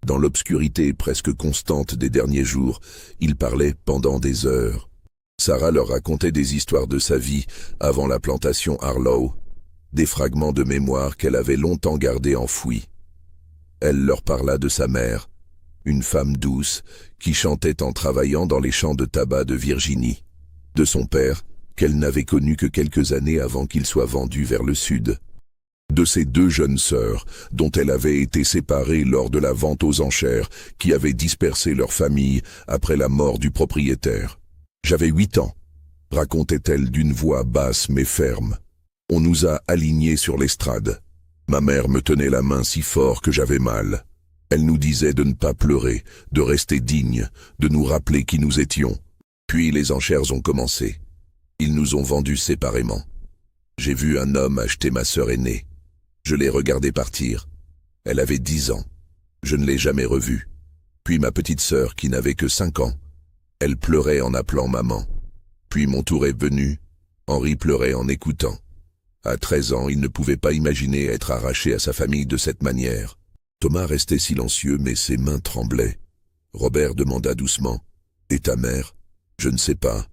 Dans l'obscurité presque constante des derniers jours, ils parlaient pendant des heures. Sarah leur racontait des histoires de sa vie avant la plantation Harlow, des fragments de mémoire qu'elle avait longtemps gardés enfouis. Elle leur parla de sa mère, une femme douce qui chantait en travaillant dans les champs de tabac de Virginie, de son père, qu'elle n'avait connu que quelques années avant qu'il soit vendu vers le sud, de ses deux jeunes sœurs, dont elle avait été séparée lors de la vente aux enchères, qui avaient dispersé leur famille après la mort du propriétaire. « J'avais 8 ans, racontait-elle d'une voix basse mais ferme. On nous a alignés sur l'estrade. Ma mère me tenait la main si fort que j'avais mal. Elle nous disait de ne pas pleurer, de rester dignes, de nous rappeler qui nous étions. Puis les enchères ont commencé. Ils nous ont vendus séparément. J'ai vu un homme acheter ma sœur aînée. Je l'ai regardée partir. Elle avait 10 ans. Je ne l'ai jamais revue. Puis ma petite sœur qui n'avait que 5 ans. Elle pleurait en appelant maman. Puis mon tour est venu. Henri pleurait en écoutant. À 13 ans, il ne pouvait pas imaginer être arraché à sa famille de cette manière. Thomas restait silencieux, mais ses mains tremblaient. Robert demanda doucement. « Et ta mère ?»« Je ne sais pas.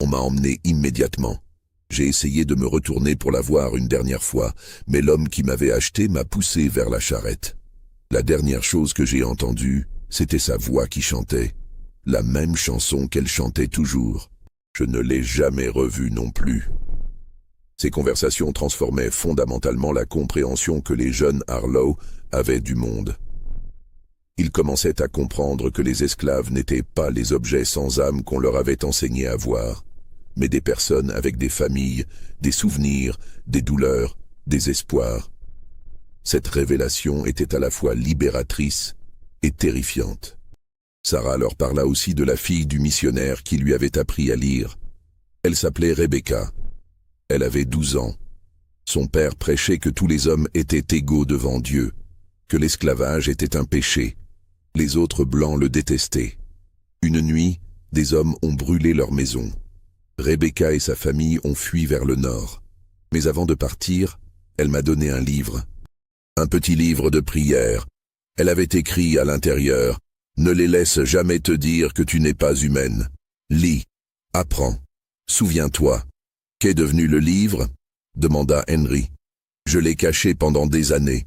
On m'a emmené immédiatement. J'ai essayé de me retourner pour la voir une dernière fois, mais l'homme qui m'avait acheté m'a poussé vers la charrette. La dernière chose que j'ai entendue, c'était sa voix qui chantait. La même chanson qu'elle chantait toujours. Je ne l'ai jamais revue non plus. » Ces conversations transformaient fondamentalement la compréhension que les jeunes Harlow avaient du monde. Ils commençaient à comprendre que les esclaves n'étaient pas les objets sans âme qu'on leur avait enseigné à voir, mais des personnes avec des familles, des souvenirs, des douleurs, des espoirs. Cette révélation était à la fois libératrice et terrifiante. Sarah leur parla aussi de la fille du missionnaire qui lui avait appris à lire. Elle s'appelait Rebecca. Elle avait 12 ans. Son père prêchait que tous les hommes étaient égaux devant Dieu, que l'esclavage était un péché. Les autres blancs le détestaient. Une nuit, des hommes ont brûlé leur maison. Rebecca et sa famille ont fui vers le nord. Mais avant de partir, elle m'a donné un livre. Un petit livre de prière. Elle avait écrit à l'intérieur « Ne les laisse jamais te dire que tu n'es pas humaine. Lis, apprends, souviens-toi. » « Qu'est devenu le livre ?» demanda Henry. « Je l'ai caché pendant des années.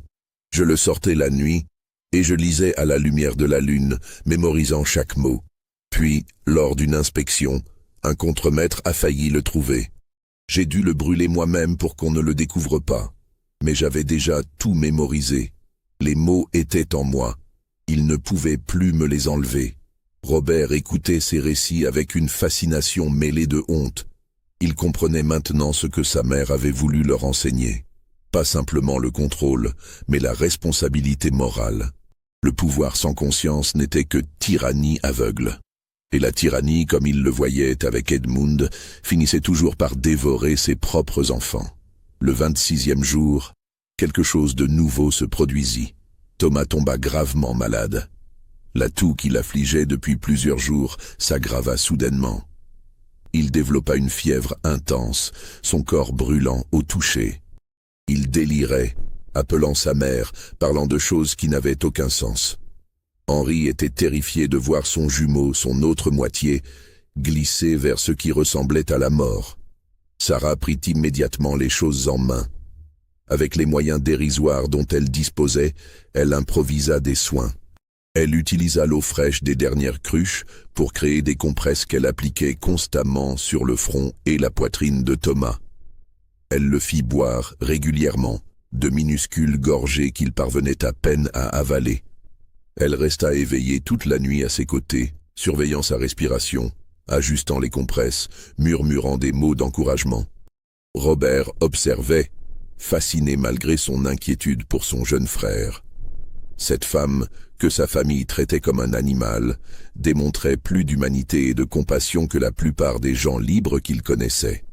Je le sortais la nuit et je lisais à la lumière de la lune, mémorisant chaque mot. Puis, lors d'une inspection, un contremaître a failli le trouver. J'ai dû le brûler moi-même pour qu'on ne le découvre pas. Mais j'avais déjà tout mémorisé. Les mots étaient en moi. Il ne pouvait plus me les enlever. » Robert écoutait ces récits avec une fascination mêlée de honte. Il comprenait maintenant ce que sa mère avait voulu leur enseigner. Pas simplement le contrôle, mais la responsabilité morale. Le pouvoir sans conscience n'était que tyrannie aveugle. Et la tyrannie, comme il le voyait avec Edmund, finissait toujours par dévorer ses propres enfants. Le 26e jour, quelque chose de nouveau se produisit. Thomas tomba gravement malade. La toux qui l'affligeait depuis plusieurs jours s'aggrava soudainement. Il développa une fièvre intense, son corps brûlant au toucher. Il délirait, appelant sa mère, parlant de choses qui n'avaient aucun sens. Henri était terrifié de voir son jumeau, son autre moitié, glissé vers ce qui ressemblait à la mort. Sarah prit immédiatement les choses en main. Avec les moyens dérisoires dont elle disposait, elle improvisa des soins. Elle utilisa l'eau fraîche des dernières cruches pour créer des compresses qu'elle appliquait constamment sur le front et la poitrine de Thomas. Elle le fit boire régulièrement, de minuscules gorgées qu'il parvenait à peine à avaler. Elle resta éveillée toute la nuit à ses côtés, surveillant sa respiration, ajustant les compresses, murmurant des mots d'encouragement. Robert observait, fasciné malgré son inquiétude pour son jeune frère. Cette femme, que sa famille traitait comme un animal, démontrait plus d'humanité et de compassion que la plupart des gens libres qu'il connaissait.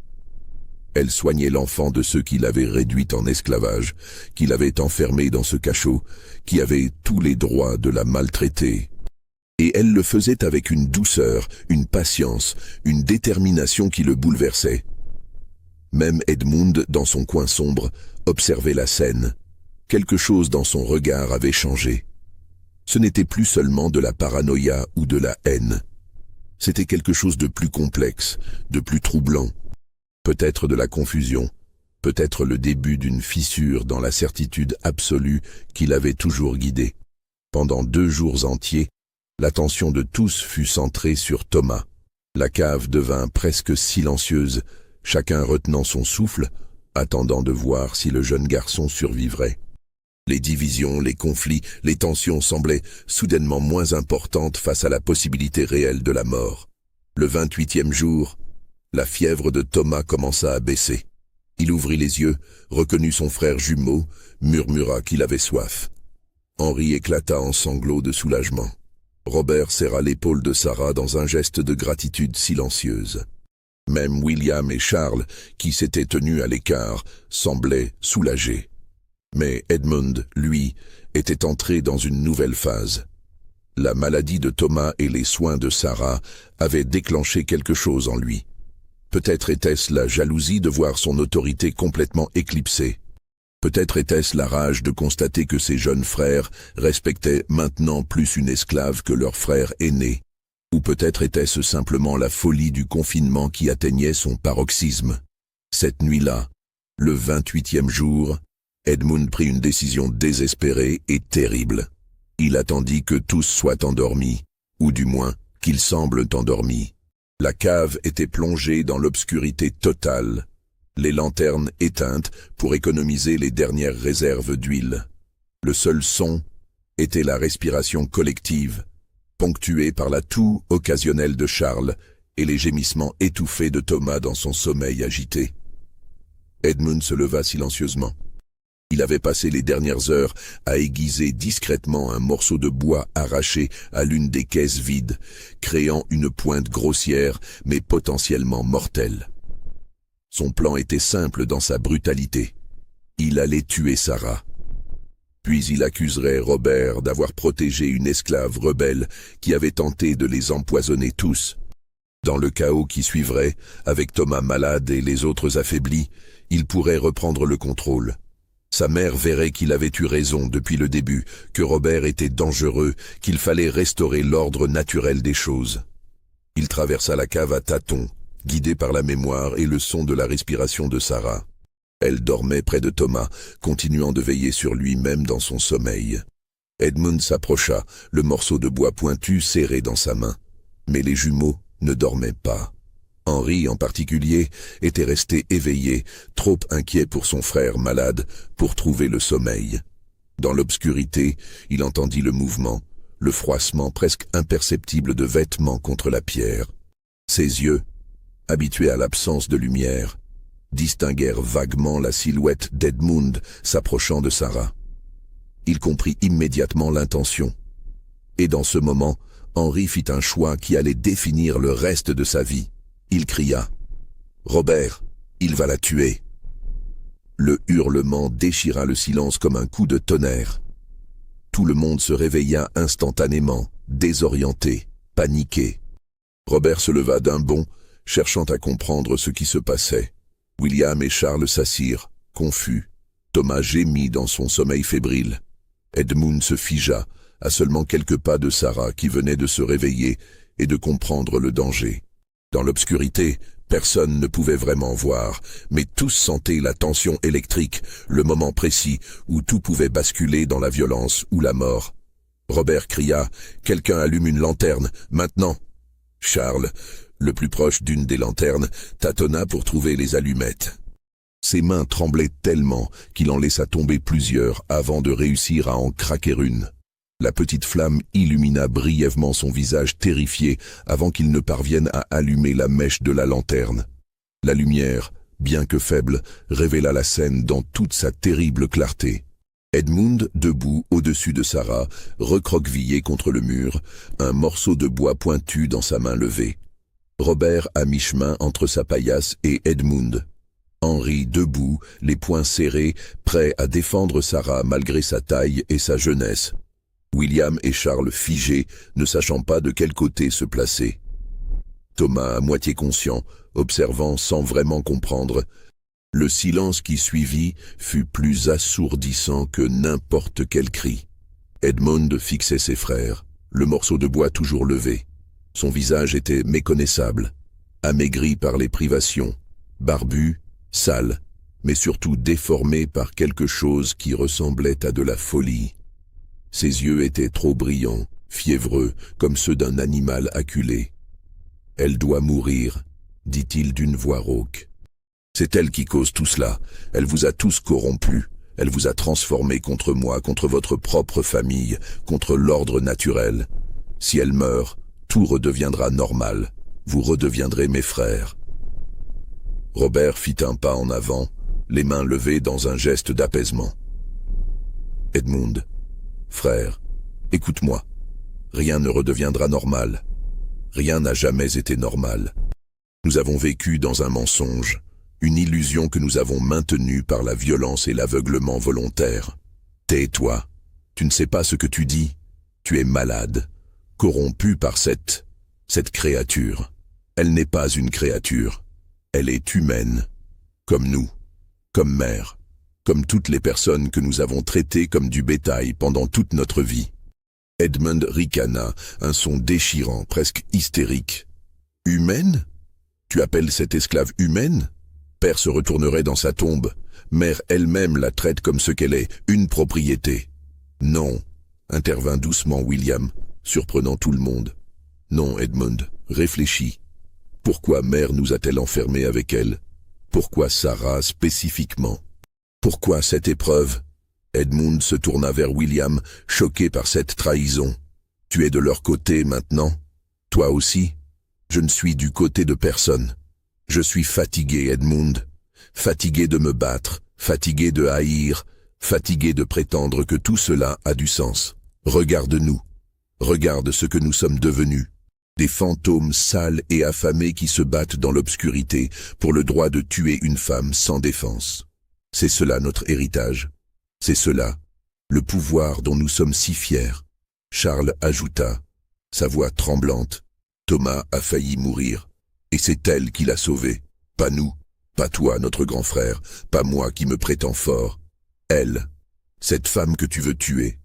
Elle soignait l'enfant de ceux qui l'avaient réduit en esclavage, qui l'avaient enfermé dans ce cachot, qui avaient tous les droits de la maltraiter. Et elle le faisait avec une douceur, une patience, une détermination qui le bouleversaient. Même Edmund, dans son coin sombre, observait la scène. Quelque chose dans son regard avait changé. Ce n'était plus seulement de la paranoïa ou de la haine. C'était quelque chose de plus complexe, de plus troublant. Peut-être de la confusion, peut-être le début d'une fissure dans la certitude absolue qui l'avait toujours guidé. Pendant 2 jours entiers, l'attention de tous fut centrée sur Thomas. La cave devint presque silencieuse, chacun retenant son souffle, attendant de voir si le jeune garçon survivrait. Les divisions, les conflits, les tensions semblaient soudainement moins importantes face à la possibilité réelle de la mort. Le 28e jour, la fièvre de Thomas commença à baisser. Il ouvrit les yeux, reconnut son frère jumeau, murmura qu'il avait soif. Henri éclata en sanglots de soulagement. Robert serra l'épaule de Sarah dans un geste de gratitude silencieuse. Même William et Charles, qui s'étaient tenus à l'écart, semblaient soulagés. Mais Edmund, lui, était entré dans une nouvelle phase. La maladie de Thomas et les soins de Sarah avaient déclenché quelque chose en lui. Peut-être était-ce la jalousie de voir son autorité complètement éclipsée. Peut-être était-ce la rage de constater que ses jeunes frères respectaient maintenant plus une esclave que leur frère aîné. Ou peut-être était-ce simplement la folie du confinement qui atteignait son paroxysme. Cette nuit-là, le 28e jour, Edmund prit une décision désespérée et terrible. Il attendit que tous soient endormis, ou du moins qu'ils semblent endormis. La cave était plongée dans l'obscurité totale, les lanternes éteintes pour économiser les dernières réserves d'huile. Le seul son était la respiration collective, ponctuée par la toux occasionnelle de Charles et les gémissements étouffés de Thomas dans son sommeil agité. Edmund se leva silencieusement. Il avait passé les dernières heures à aiguiser discrètement un morceau de bois arraché à l'une des caisses vides, créant une pointe grossière mais potentiellement mortelle. Son plan était simple dans sa brutalité. Il allait tuer Sarah. Puis il accuserait Robert d'avoir protégé une esclave rebelle qui avait tenté de les empoisonner tous. Dans le chaos qui suivrait, avec Thomas malade et les autres affaiblis, il pourrait reprendre le contrôle. Sa mère verrait qu'il avait eu raison depuis le début, que Robert était dangereux, qu'il fallait restaurer l'ordre naturel des choses. Il traversa la cave à tâtons, guidé par la mémoire et le son de la respiration de Sarah. Elle dormait près de Thomas, continuant de veiller sur lui même dans son sommeil. Edmund s'approcha, le morceau de bois pointu serré dans sa main. Mais les jumeaux ne dormaient pas. Henri, en particulier, était resté éveillé, trop inquiet pour son frère malade, pour trouver le sommeil. Dans l'obscurité, il entendit le mouvement, le froissement presque imperceptible de vêtements contre la pierre. Ses yeux, habitués à l'absence de lumière, distinguèrent vaguement la silhouette d'Edmund s'approchant de Sarah. Il comprit immédiatement l'intention. Et dans ce moment, Henri fit un choix qui allait définir le reste de sa vie. Il cria « Robert, il va la tuer !» Le hurlement déchira le silence comme un coup de tonnerre. Tout le monde se réveilla instantanément, désorienté, paniqué. Robert se leva d'un bond, cherchant à comprendre ce qui se passait. William et Charles s'assirent, confus. Thomas gémit dans son sommeil fébrile. Edmund se figea, à seulement quelques pas de Sarah qui venait de se réveiller et de comprendre le danger. Dans l'obscurité, personne ne pouvait vraiment voir, mais tous sentaient la tension électrique, le moment précis où tout pouvait basculer dans la violence ou la mort. Robert cria « Quelqu'un allume une lanterne, maintenant !» Charles, le plus proche d'une des lanternes, tâtonna pour trouver les allumettes. Ses mains tremblaient tellement qu'il en laissa tomber plusieurs avant de réussir à en craquer une. La petite flamme illumina brièvement son visage terrifié avant qu'il ne parvienne à allumer la mèche de la lanterne. La lumière, bien que faible, révéla la scène dans toute sa terrible clarté. Edmund, debout au-dessus de Sarah, recroquevillé contre le mur, un morceau de bois pointu dans sa main levée. Robert à mi-chemin entre sa paillasse et Edmund. Henri debout, les poings serrés, prêt à défendre Sarah malgré sa taille et sa jeunesse. William et Charles figés, ne sachant pas de quel côté se placer. Thomas à moitié conscient, observant sans vraiment comprendre. Le silence qui suivit fut plus assourdissant que n'importe quel cri. Edmund fixait ses frères, le morceau de bois toujours levé. Son visage était méconnaissable, amaigri par les privations, barbu, sale, mais surtout déformé par quelque chose qui ressemblait à de la folie. Ses yeux étaient trop brillants, fiévreux, comme ceux d'un animal acculé. « Elle doit mourir », dit-il d'une voix rauque. « C'est elle qui cause tout cela. Elle vous a tous corrompus. Elle vous a transformés contre moi, contre votre propre famille, contre l'ordre naturel. Si elle meurt, tout redeviendra normal. Vous redeviendrez mes frères. » Robert fit un pas en avant, les mains levées dans un geste d'apaisement. « Edmund, frère, écoute-moi. Rien ne redeviendra normal. Rien n'a jamais été normal. Nous avons vécu dans un mensonge, une illusion que nous avons maintenue par la violence et l'aveuglement volontaire. Tais-toi. Tu ne sais pas ce que tu dis. Tu es malade, corrompu par cette créature. Elle n'est pas une créature. Elle est humaine, comme nous, comme mère, comme toutes les personnes que nous avons traitées comme du bétail pendant toute notre vie. » Edmund ricana, un son déchirant, presque hystérique. « Humaine ? Tu appelles cette esclave humaine ? Père se retournerait dans sa tombe. Mère elle-même la traite comme ce qu'elle est, une propriété. »« Non, » intervint doucement William, surprenant tout le monde. « Non, Edmund, réfléchis. Pourquoi mère nous a-t-elle enfermés avec elle? Pourquoi Sarah spécifiquement? Pourquoi cette épreuve ?» Edmund se tourna vers William, choqué par cette trahison. « Tu es de leur côté maintenant? Toi aussi? Je ne suis du côté de personne. Je suis fatigué, Edmund. Fatigué de me battre, fatigué de haïr, fatigué de prétendre que tout cela a du sens. Regarde-nous. Regarde ce que nous sommes devenus. Des fantômes sales et affamés qui se battent dans l'obscurité pour le droit de tuer une femme sans défense. C'est cela notre héritage. C'est cela, le pouvoir dont nous sommes si fiers. » Charles ajouta, sa voix tremblante. « Thomas a failli mourir, et c'est elle qui l'a sauvé. Pas nous, pas toi, notre grand frère, pas moi qui me prétends fort. Elle, cette femme que tu veux tuer.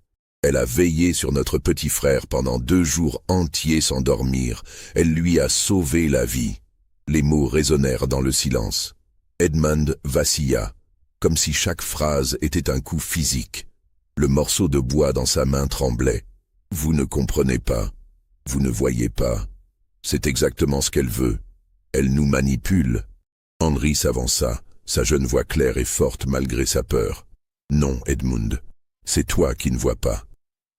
Elle a veillé sur notre petit frère pendant 2 jours entiers sans dormir. Elle lui a sauvé la vie. » Les mots résonnèrent dans le silence. Edmund vacilla, comme si chaque phrase était un coup physique. Le morceau de bois dans sa main tremblait. « Vous ne comprenez pas. Vous ne voyez pas. C'est exactement ce qu'elle veut. Elle nous manipule. » Henri s'avança, sa jeune voix claire et forte malgré sa peur. « Non, Edmund, c'est toi qui ne vois pas.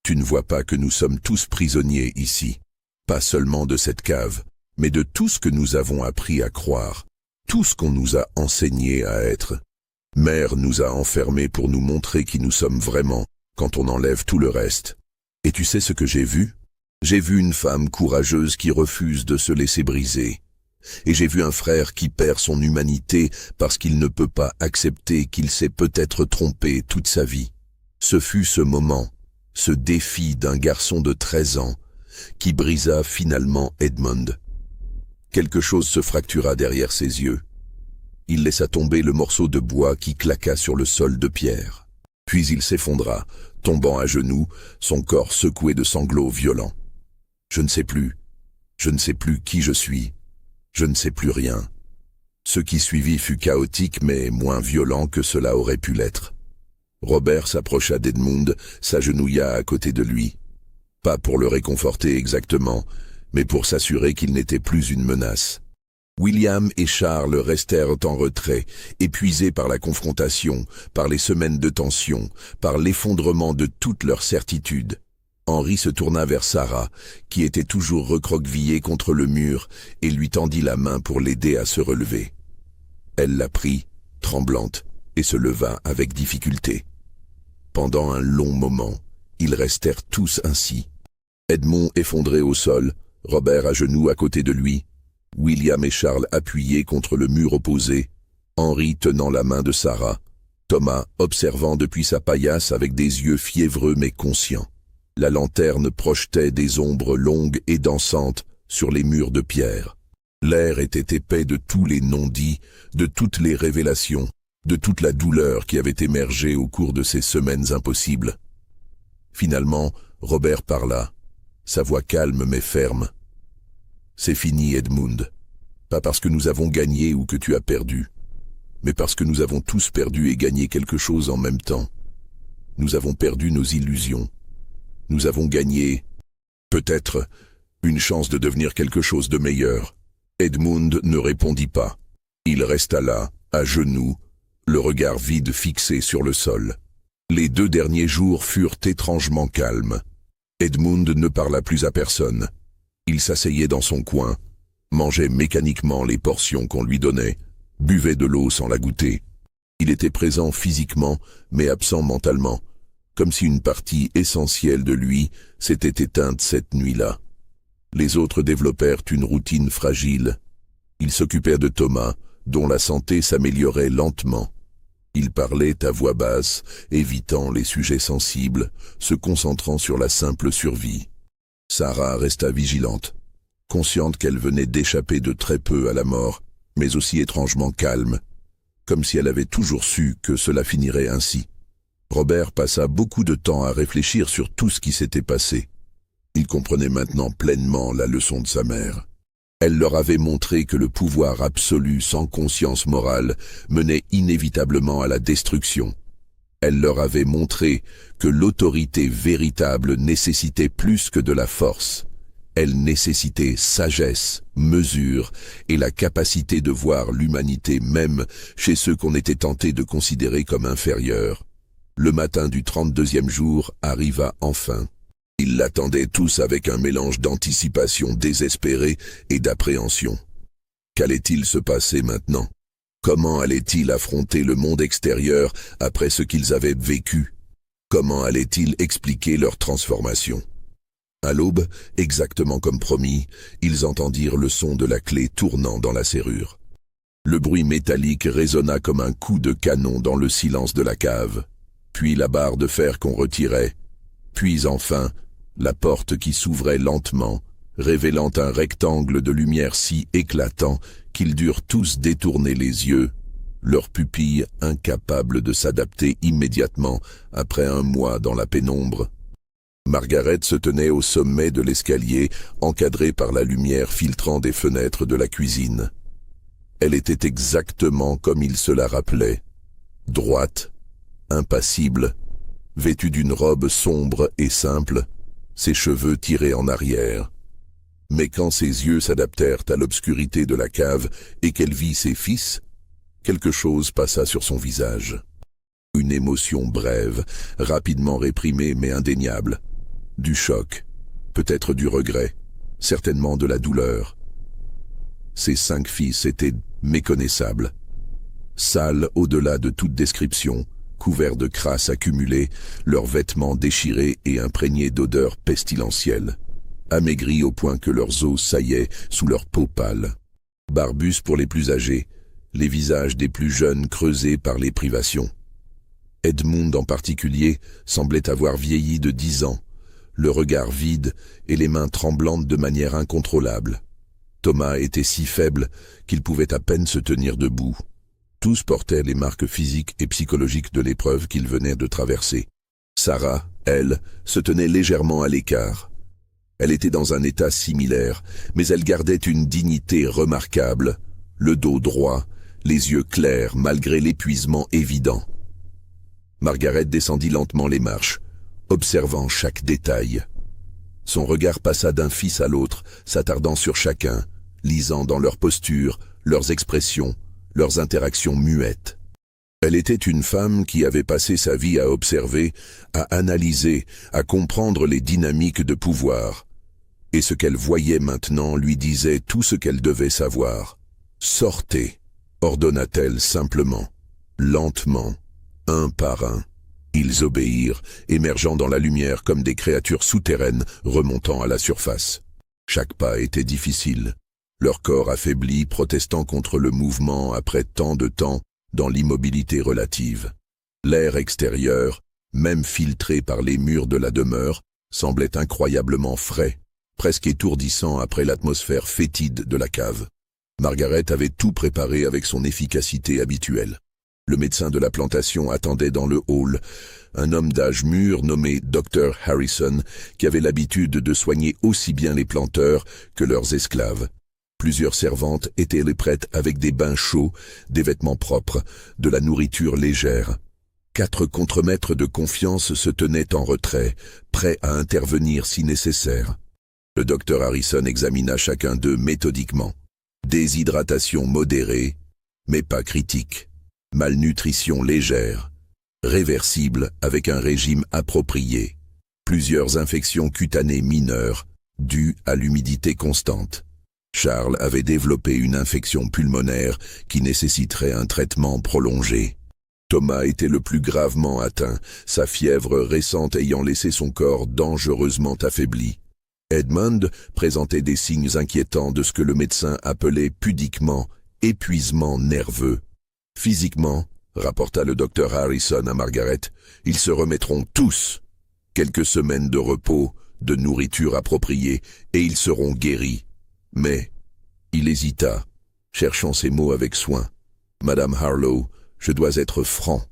Tu ne vois pas que nous sommes tous prisonniers ici. Pas seulement de cette cave, mais de tout ce que nous avons appris à croire, tout ce qu'on nous a enseigné à être. Mère nous a enfermés pour nous montrer qui nous sommes vraiment, quand on enlève tout le reste. Et tu sais ce que j'ai vu? J'ai vu une femme courageuse qui refuse de se laisser briser. Et j'ai vu un frère qui perd son humanité parce qu'il ne peut pas accepter qu'il s'est peut-être trompé toute sa vie. Ce fut ce moment, ce défi d'un garçon de 13 ans, qui brisa finalement Edmund. Quelque chose se fractura derrière ses yeux. Il laissa tomber le morceau de bois qui claqua sur le sol de pierre. Puis il s'effondra, tombant à genoux, son corps secoué de sanglots violents. Je ne sais plus qui je suis. Je ne sais plus rien. Ce qui suivit fut chaotique mais moins violent que cela aurait pu l'être. Robert s'approcha d'Edmund, s'agenouilla à côté de lui. Pas pour le réconforter exactement, mais pour s'assurer qu'il n'était plus une menace. William et Charles restèrent en retrait, épuisés par la confrontation, par les semaines de tension, par l'effondrement de toutes leurs certitudes. Henri se tourna vers Sarah, qui était toujours recroquevillée contre le mur, et lui tendit la main pour l'aider à se relever. Elle la prit, tremblante, et se leva avec difficulté. Pendant un long moment, ils restèrent tous ainsi. Edmond effondré au sol, Robert à genoux à côté de lui, William et Charles appuyés contre le mur opposé, Henri tenant la main de Sarah, Thomas observant depuis sa paillasse avec des yeux fiévreux mais conscients. La lanterne projetait des ombres longues et dansantes sur les murs de pierre. L'air était épais de tous les non-dits, de toutes les révélations, de toute la douleur qui avait émergé au cours de ces semaines impossibles. Finalement, Robert parla, sa voix calme mais ferme. « C'est fini, Edmund. Pas parce que nous avons gagné ou que tu as perdu, mais parce que nous avons tous perdu et gagné quelque chose en même temps. Nous avons perdu nos illusions. Nous avons gagné, peut-être, une chance de devenir quelque chose de meilleur. » Edmund ne répondit pas. Il resta là, à genoux, le regard vide fixé sur le sol. Les 2 derniers jours furent étrangement calmes. Edmund ne parla plus à personne. Il s'asseyait dans son coin, mangeait mécaniquement les portions qu'on lui donnait, buvait de l'eau sans la goûter. Il était présent physiquement, mais absent mentalement, comme si une partie essentielle de lui s'était éteinte cette nuit-là. Les autres développèrent une routine fragile. Ils s'occupèrent de Thomas, dont la santé s'améliorait lentement. Ils parlaient à voix basse, évitant les sujets sensibles, se concentrant sur la simple survie. Sarah resta vigilante, consciente qu'elle venait d'échapper de très peu à la mort, mais aussi étrangement calme, comme si elle avait toujours su que cela finirait ainsi. Robert passa beaucoup de temps à réfléchir sur tout ce qui s'était passé. Il comprenait maintenant pleinement la leçon de sa mère. Elle leur avait montré que le pouvoir absolu sans conscience morale menait inévitablement à la destruction. Elle leur avait montré que l'autorité véritable nécessitait plus que de la force. Elle nécessitait sagesse, mesure et la capacité de voir l'humanité même chez ceux qu'on était tenté de considérer comme inférieurs. Le matin du 32e jour arriva enfin. Ils l'attendaient tous avec un mélange d'anticipation désespérée et d'appréhension. Qu'allait-il se passer maintenant? Comment allait-il affronter le monde extérieur après ce qu'ils avaient vécu? Comment allait-il expliquer leur transformation? À l'aube, exactement comme promis, ils entendirent le son de la clé tournant dans la serrure. Le bruit métallique résonna comme un coup de canon dans le silence de la cave, puis la barre de fer qu'on retirait, puis enfin, la porte qui s'ouvrait lentement, révélant un rectangle de lumière si éclatant qu'ils durent tous détourner les yeux, leurs pupilles incapables de s'adapter immédiatement après un mois dans la pénombre. Margaret se tenait au sommet de l'escalier, encadrée par la lumière filtrant des fenêtres de la cuisine. Elle était exactement comme il se la rappelait, droite, impassible, vêtue d'une robe sombre et simple, ses cheveux tirés en arrière. Mais quand ses yeux s'adaptèrent à l'obscurité de la cave et qu'elle vit ses fils, quelque chose passa sur son visage. Une émotion brève, rapidement réprimée mais indéniable. Du choc, peut-être du regret, certainement de la douleur. Ses 5 fils étaient méconnaissables. Sales au-delà de toute description, couverts de crasse accumulée, leurs vêtements déchirés et imprégnés d'odeurs pestilentielles, amaigris au point que leurs os saillaient sous leur peau pâle. Barbus pour les plus âgés, les visages des plus jeunes creusés par les privations. Edmund en particulier semblait avoir vieilli de 10 ans, le regard vide et les mains tremblantes de manière incontrôlable. Thomas était si faible qu'il pouvait à peine se tenir debout. Tous portaient les marques physiques et psychologiques de l'épreuve qu'ils venaient de traverser. Sarah, elle, se tenait légèrement à l'écart. Elle était dans un état similaire, mais elle gardait une dignité remarquable, le dos droit, les yeux clairs malgré l'épuisement évident. Margaret descendit lentement les marches, observant chaque détail. Son regard passa d'un fils à l'autre, s'attardant sur chacun, lisant dans leur posture, leurs expressions, leurs interactions muettes. Elle était une femme qui avait passé sa vie à observer, à analyser, à comprendre les dynamiques de pouvoir. Et ce qu'elle voyait maintenant lui disait tout ce qu'elle devait savoir. « Sortez !» ordonna-t-elle simplement, lentement, un par un. Ils obéirent, émergeant dans la lumière comme des créatures souterraines remontant à la surface. Chaque pas était difficile, leur corps affaibli protestant contre le mouvement après tant de temps dans l'immobilité relative. L'air extérieur, même filtré par les murs de la demeure, semblait incroyablement frais, presque étourdissant après l'atmosphère fétide de la cave. Margaret avait tout préparé avec son efficacité habituelle. Le médecin de la plantation attendait dans le hall, un homme d'âge mûr nommé Dr. Harrison, qui avait l'habitude de soigner aussi bien les planteurs que leurs esclaves. Plusieurs servantes étaient prêtes avec des bains chauds, des vêtements propres, de la nourriture légère. 4 contremaîtres de confiance se tenaient en retrait, prêts à intervenir si nécessaire. Le docteur Harrison examina chacun d'eux méthodiquement. Déshydratation modérée, mais pas critique. Malnutrition légère. Réversible avec un régime approprié. Plusieurs infections cutanées mineures, dues à l'humidité constante. Charles avait développé une infection pulmonaire qui nécessiterait un traitement prolongé. Thomas était le plus gravement atteint, sa fièvre récente ayant laissé son corps dangereusement affaibli. Edmund présentait des signes inquiétants de ce que le médecin appelait pudiquement « épuisement nerveux ». Physiquement, rapporta le docteur Harrison à Margaret, ils se remettront tous. Quelques semaines de repos, de nourriture appropriée, et ils seront guéris. Mais, il hésita, cherchant ses mots avec soin. « Madame Harlow, je dois être franc.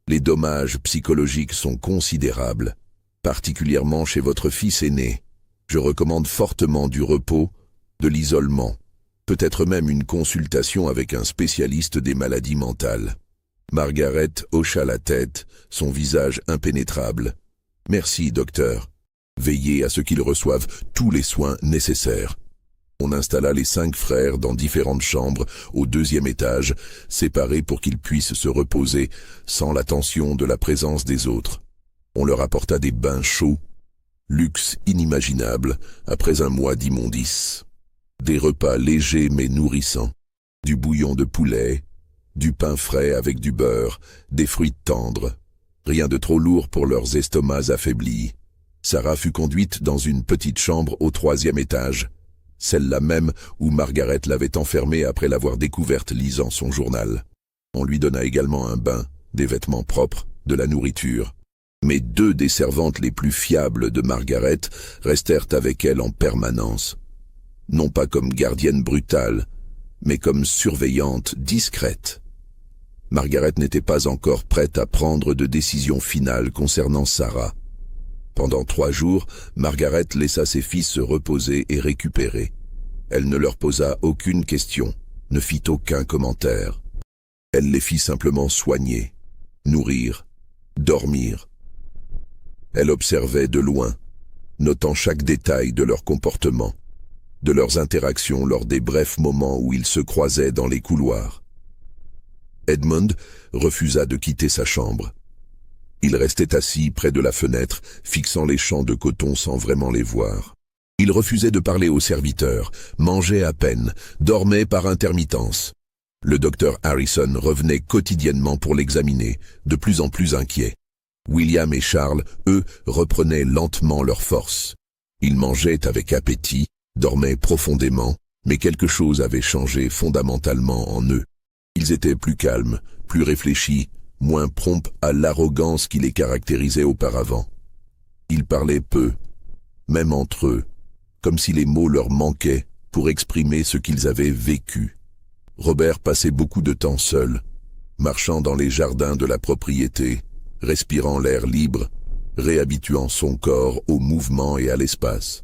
Les dommages psychologiques sont considérables, particulièrement chez votre fils aîné. Je recommande fortement du repos, de l'isolement, peut-être même une consultation avec un spécialiste des maladies mentales. » Margaret hocha la tête, son visage impénétrable. « Merci, docteur. Veillez à ce qu'ils reçoivent tous les soins nécessaires. » On installa les 5 frères dans différentes chambres au 2e étage, séparés pour qu'ils puissent se reposer sans l'attention de la présence des autres. On leur apporta des bains chauds, luxe inimaginable après un mois d'immondice. Des repas légers mais nourrissants, du bouillon de poulet, du pain frais avec du beurre, des fruits tendres. Rien de trop lourd pour leurs estomacs affaiblis. Sarah fut conduite dans une petite chambre au 3e étage, celle-là même où Margaret l'avait enfermée après l'avoir découverte lisant son journal. On lui donna également un bain, des vêtements propres, de la nourriture. Mais 2 des servantes les plus fiables de Margaret restèrent avec elle en permanence. Non pas comme gardienne brutale, mais comme surveillante discrète. Margaret n'était pas encore prête à prendre de décision finale concernant Sarah. Pendant 3 jours, Margaret laissa ses fils se reposer et récupérer. Elle ne leur posa aucune question, ne fit aucun commentaire. Elle les fit simplement soigner, nourrir, dormir. Elle observait de loin, notant chaque détail de leur comportement, de leurs interactions lors des brefs moments où ils se croisaient dans les couloirs. Edmund refusa de quitter sa chambre. Il restait assis près de la fenêtre, fixant les champs de coton sans vraiment les voir. Il refusait de parler aux serviteurs, mangeait à peine, dormait par intermittence. Le docteur Harrison revenait quotidiennement pour l'examiner, de plus en plus inquiet. William et Charles, eux, reprenaient lentement leurs forces. Ils mangeaient avec appétit, dormaient profondément, mais quelque chose avait changé fondamentalement en eux. Ils étaient plus calmes, plus réfléchis, moins prompts à l'arrogance qui les caractérisait auparavant. Ils parlaient peu, même entre eux, comme si les mots leur manquaient pour exprimer ce qu'ils avaient vécu. Robert passait beaucoup de temps seul, marchant dans les jardins de la propriété, respirant l'air libre, réhabituant son corps au mouvement et à l'espace.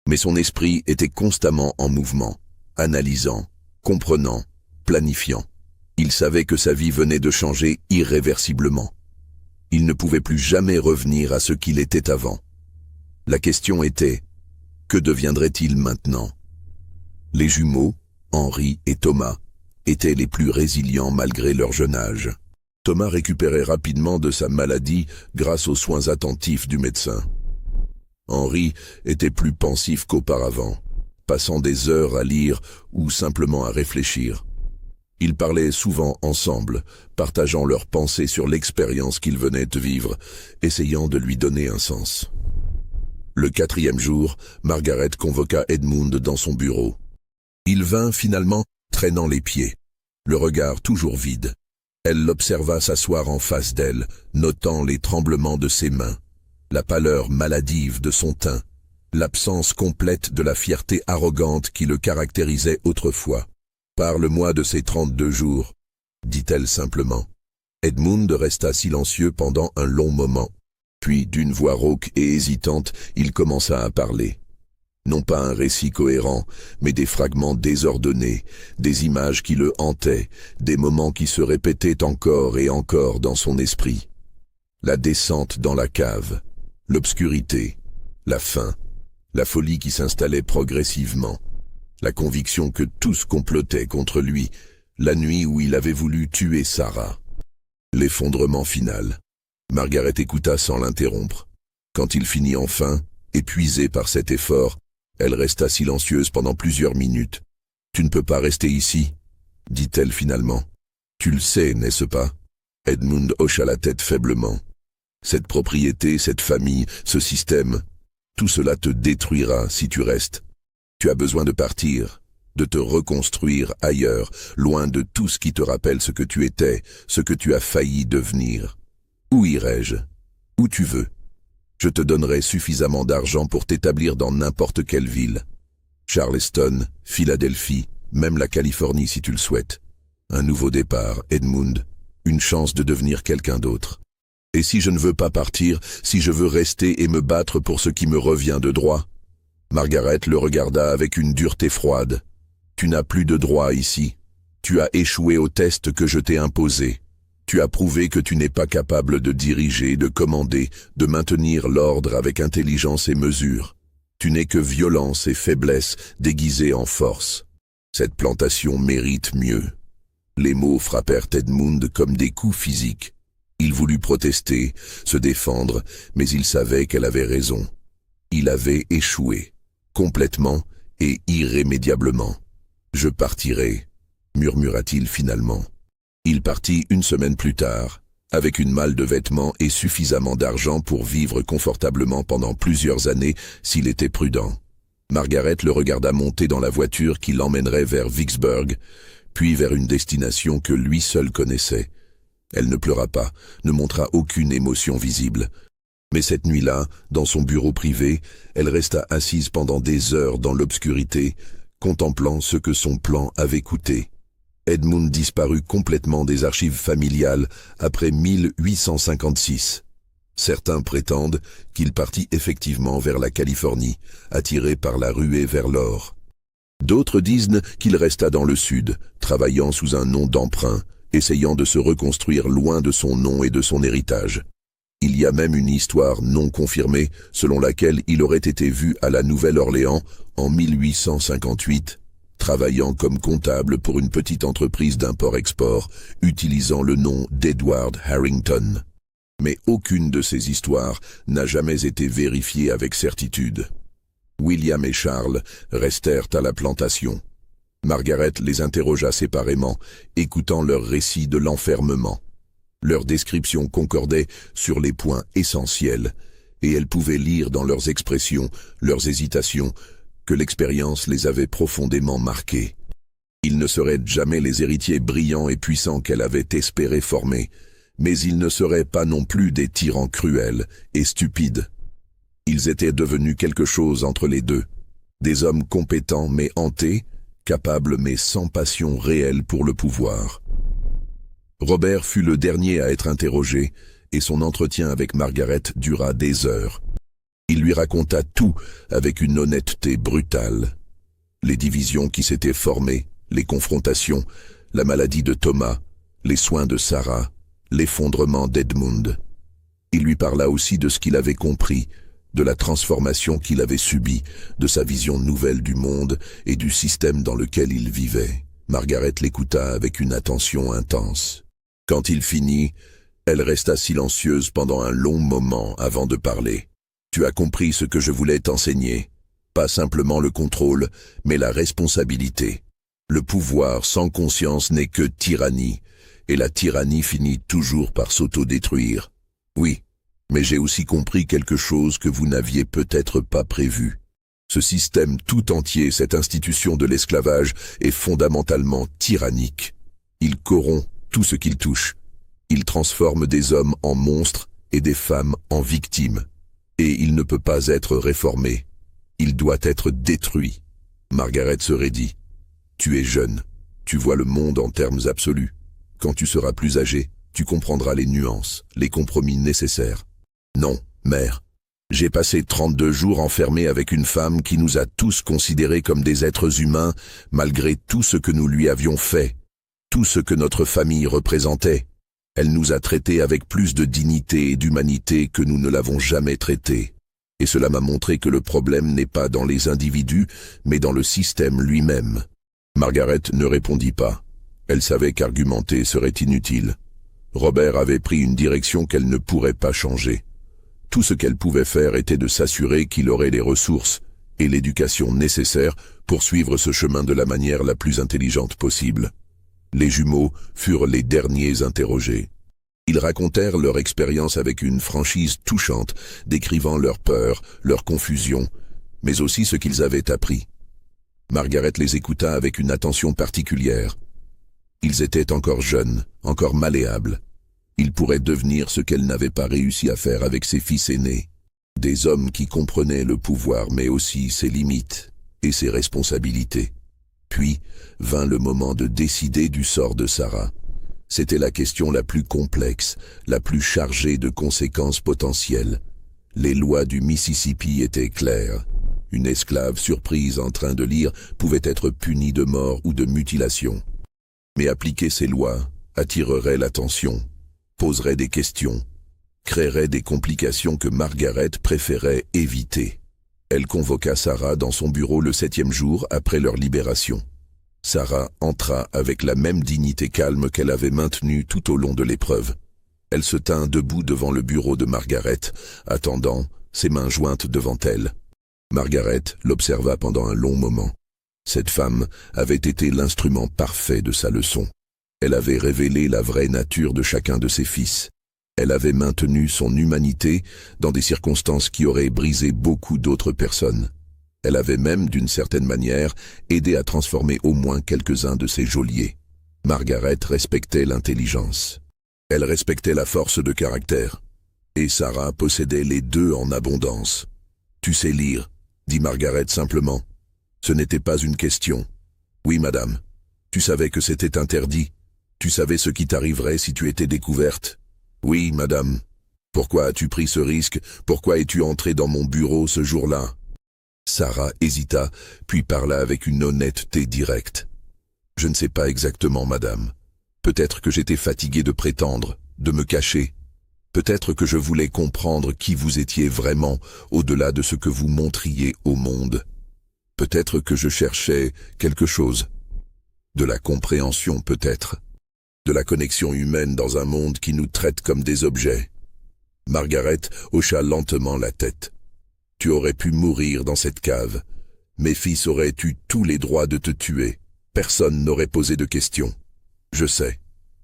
Mais son esprit était constamment en mouvement, analysant, comprenant, planifiant. Il savait que sa vie venait de changer irréversiblement. Il ne pouvait plus jamais revenir à ce qu'il était avant. La question était, que deviendrait-il maintenant? Les jumeaux, Henri et Thomas, étaient les plus résilients malgré leur jeune âge. Thomas récupérait rapidement de sa maladie grâce aux soins attentifs du médecin. Henri était plus pensif qu'auparavant, passant des heures à lire ou simplement à réfléchir. Ils parlaient souvent ensemble, partageant leurs pensées sur l'expérience qu'ils venaient de vivre, essayant de lui donner un sens. Le 4e jour, Margaret convoqua Edmund dans son bureau. Il vint finalement, traînant les pieds, le regard toujours vide. Elle l'observa s'asseoir en face d'elle, notant les tremblements de ses mains, la pâleur maladive de son teint, l'absence complète de la fierté arrogante qui le caractérisait autrefois. « Parle-moi de ces 32 jours, » dit-elle simplement. Edmund resta silencieux pendant un long moment. Puis, d'une voix rauque et hésitante, il commença à parler. Non pas un récit cohérent, mais des fragments désordonnés, des images qui le hantaient, des moments qui se répétaient encore et encore dans son esprit. La descente dans la cave, l'obscurité, la faim, la folie qui s'installait progressivement, la conviction que tous complotaient contre lui, la nuit où il avait voulu tuer Sarah. L'effondrement final. Margaret écouta sans l'interrompre. Quand il finit enfin, épuisé par cet effort, elle resta silencieuse pendant plusieurs minutes. « Tu ne peux pas rester ici » dit-elle finalement. « Tu le sais, n'est-ce pas ?» Edmund hocha la tête faiblement. « Cette propriété, cette famille, ce système, tout cela te détruira si tu restes. Tu as besoin de partir, de te reconstruire ailleurs, loin de tout ce qui te rappelle ce que tu étais, ce que tu as failli devenir. Où irai-je? Où tu veux. Je te donnerai suffisamment d'argent pour t'établir dans n'importe quelle ville. Charleston, Philadelphie, même la Californie si tu le souhaites. Un nouveau départ, Edmund, une chance de devenir quelqu'un d'autre. Et si je ne veux pas partir, si je veux rester et me battre pour ce qui me revient de droit ?» Margaret le regarda avec une dureté froide. « Tu n'as plus de droit ici. Tu as échoué au test que je t'ai imposé. Tu as prouvé que tu n'es pas capable de diriger, de commander, de maintenir l'ordre avec intelligence et mesure. Tu n'es que violence et faiblesse déguisées en force. Cette plantation mérite mieux. » Les mots frappèrent Edmund comme des coups physiques. Il voulut protester, se défendre, mais il savait qu'elle avait raison. Il avait échoué, complètement et irrémédiablement. « Je partirai », murmura-t-il finalement. Il partit une semaine plus tard, avec une malle de vêtements et suffisamment d'argent pour vivre confortablement pendant plusieurs années s'il était prudent. Margaret le regarda monter dans la voiture qui l'emmènerait vers Vicksburg, puis vers une destination que lui seul connaissait. Elle ne pleura pas, ne montra aucune émotion visible. Mais cette nuit-là, dans son bureau privé, elle resta assise pendant des heures dans l'obscurité, contemplant ce que son plan avait coûté. Edmund disparut complètement des archives familiales après 1856. Certains prétendent qu'il partit effectivement vers la Californie, attiré par la ruée vers l'or. D'autres disent qu'il resta dans le sud, travaillant sous un nom d'emprunt, essayant de se reconstruire loin de son nom et de son héritage. Il y a même une histoire non confirmée selon laquelle il aurait été vu à la Nouvelle-Orléans en 1858, travaillant comme comptable pour une petite entreprise d'import-export, utilisant le nom d'Edward Harrington. Mais aucune de ces histoires n'a jamais été vérifiée avec certitude. William et Charles restèrent à la plantation. Margaret les interrogea séparément, écoutant leur récit de l'enfermement. Leurs descriptions concordaient sur les points essentiels, et elle pouvait lire dans leurs expressions, leurs hésitations, que l'expérience les avait profondément marqués. Ils ne seraient jamais les héritiers brillants et puissants qu'elle avait espéré former, mais ils ne seraient pas non plus des tyrans cruels et stupides. Ils étaient devenus quelque chose entre les deux, des hommes compétents mais hantés, capables mais sans passion réelle pour le pouvoir. Robert fut le dernier à être interrogé, et son entretien avec Margaret dura des heures. Il lui raconta tout avec une honnêteté brutale. Les divisions qui s'étaient formées, les confrontations, la maladie de Thomas, les soins de Sarah, l'effondrement d'Edmund. Il lui parla aussi de ce qu'il avait compris, de la transformation qu'il avait subie, de sa vision nouvelle du monde et du système dans lequel il vivait. Margaret l'écouta avec une attention intense. Quand il finit, elle resta silencieuse pendant un long moment avant de parler. « Tu as compris ce que je voulais t'enseigner. Pas simplement le contrôle, mais la responsabilité. Le pouvoir sans conscience n'est que tyrannie, et la tyrannie finit toujours par s'autodétruire. Oui, mais j'ai aussi compris quelque chose que vous n'aviez peut-être pas prévu. Ce système tout entier, cette institution de l'esclavage, est fondamentalement tyrannique. Il corrompt tout ce qu'il touche. Il transforme des hommes en monstres et des femmes en victimes. Et il ne peut pas être réformé. Il doit être détruit. » Margaret se raidit. « Tu es jeune. Tu vois le monde en termes absolus. Quand tu seras plus âgé, tu comprendras les nuances, les compromis nécessaires. » « Non, mère. J'ai passé 32 jours enfermé avec une femme qui nous a tous considérés comme des êtres humains, malgré tout ce que nous lui avions fait, tout ce que notre famille représentait. Elle nous a traités avec plus de dignité et d'humanité que nous ne l'avons jamais traité. Et cela m'a montré que le problème n'est pas dans les individus, mais dans le système lui-même. » Margaret ne répondit pas. Elle savait qu'argumenter serait inutile. Robert avait pris une direction qu'elle ne pourrait pas changer. Tout ce qu'elle pouvait faire était de s'assurer qu'il aurait les ressources et l'éducation nécessaires pour suivre ce chemin de la manière la plus intelligente possible. Les jumeaux furent les derniers interrogés. Ils racontèrent leur expérience avec une franchise touchante, décrivant leur peur, leur confusion, mais aussi ce qu'ils avaient appris. Margaret les écouta avec une attention particulière. Ils étaient encore jeunes, encore malléables. Ils pourraient devenir ce qu'elle n'avait pas réussi à faire avec ses fils aînés. Des hommes qui comprenaient le pouvoir, mais aussi ses limites et ses responsabilités. Puis vint le moment de décider du sort de Sarah. C'était la question la plus complexe, la plus chargée de conséquences potentielles. Les lois du Mississippi étaient claires. Une esclave surprise en train de lire pouvait être punie de mort ou de mutilation. Mais appliquer ces lois attirerait l'attention, poserait des questions, créerait des complications que Margaret préférait éviter. Elle convoqua Sarah dans son bureau le 7e jour après leur libération. Sarah entra avec la même dignité calme qu'elle avait maintenue tout au long de l'épreuve. Elle se tint debout devant le bureau de Margaret, attendant, ses mains jointes devant elle. Margaret l'observa pendant un long moment. Cette femme avait été l'instrument parfait de sa leçon. Elle avait révélé la vraie nature de chacun de ses fils. Elle avait maintenu son humanité dans des circonstances qui auraient brisé beaucoup d'autres personnes. Elle avait même, d'une certaine manière, aidé à transformer au moins quelques-uns de ses geôliers. Margaret respectait l'intelligence. Elle respectait la force de caractère. Et Sarah possédait les deux en abondance. « Tu sais lire », dit Margaret simplement. Ce n'était pas une question. « Oui, madame. Tu savais que c'était interdit. Tu savais ce qui t'arriverait si tu étais découverte. »« Oui, madame. Pourquoi as-tu pris ce risque? Pourquoi es-tu entrée dans mon bureau ce jour-là » Sarah hésita, puis parla avec une honnêteté directe. « Je ne sais pas exactement, madame. Peut-être que j'étais fatiguée de prétendre, de me cacher. Peut-être que je voulais comprendre qui vous étiez vraiment, au-delà de ce que vous montriez au monde. Peut-être que je cherchais quelque chose. De la compréhension peut-être. De la connexion humaine dans un monde qui nous traite comme des objets. » Margaret hocha lentement la tête. « Tu aurais pu mourir dans cette cave. Mes fils auraient eu tous les droits de te tuer. Personne n'aurait posé de questions. Je sais,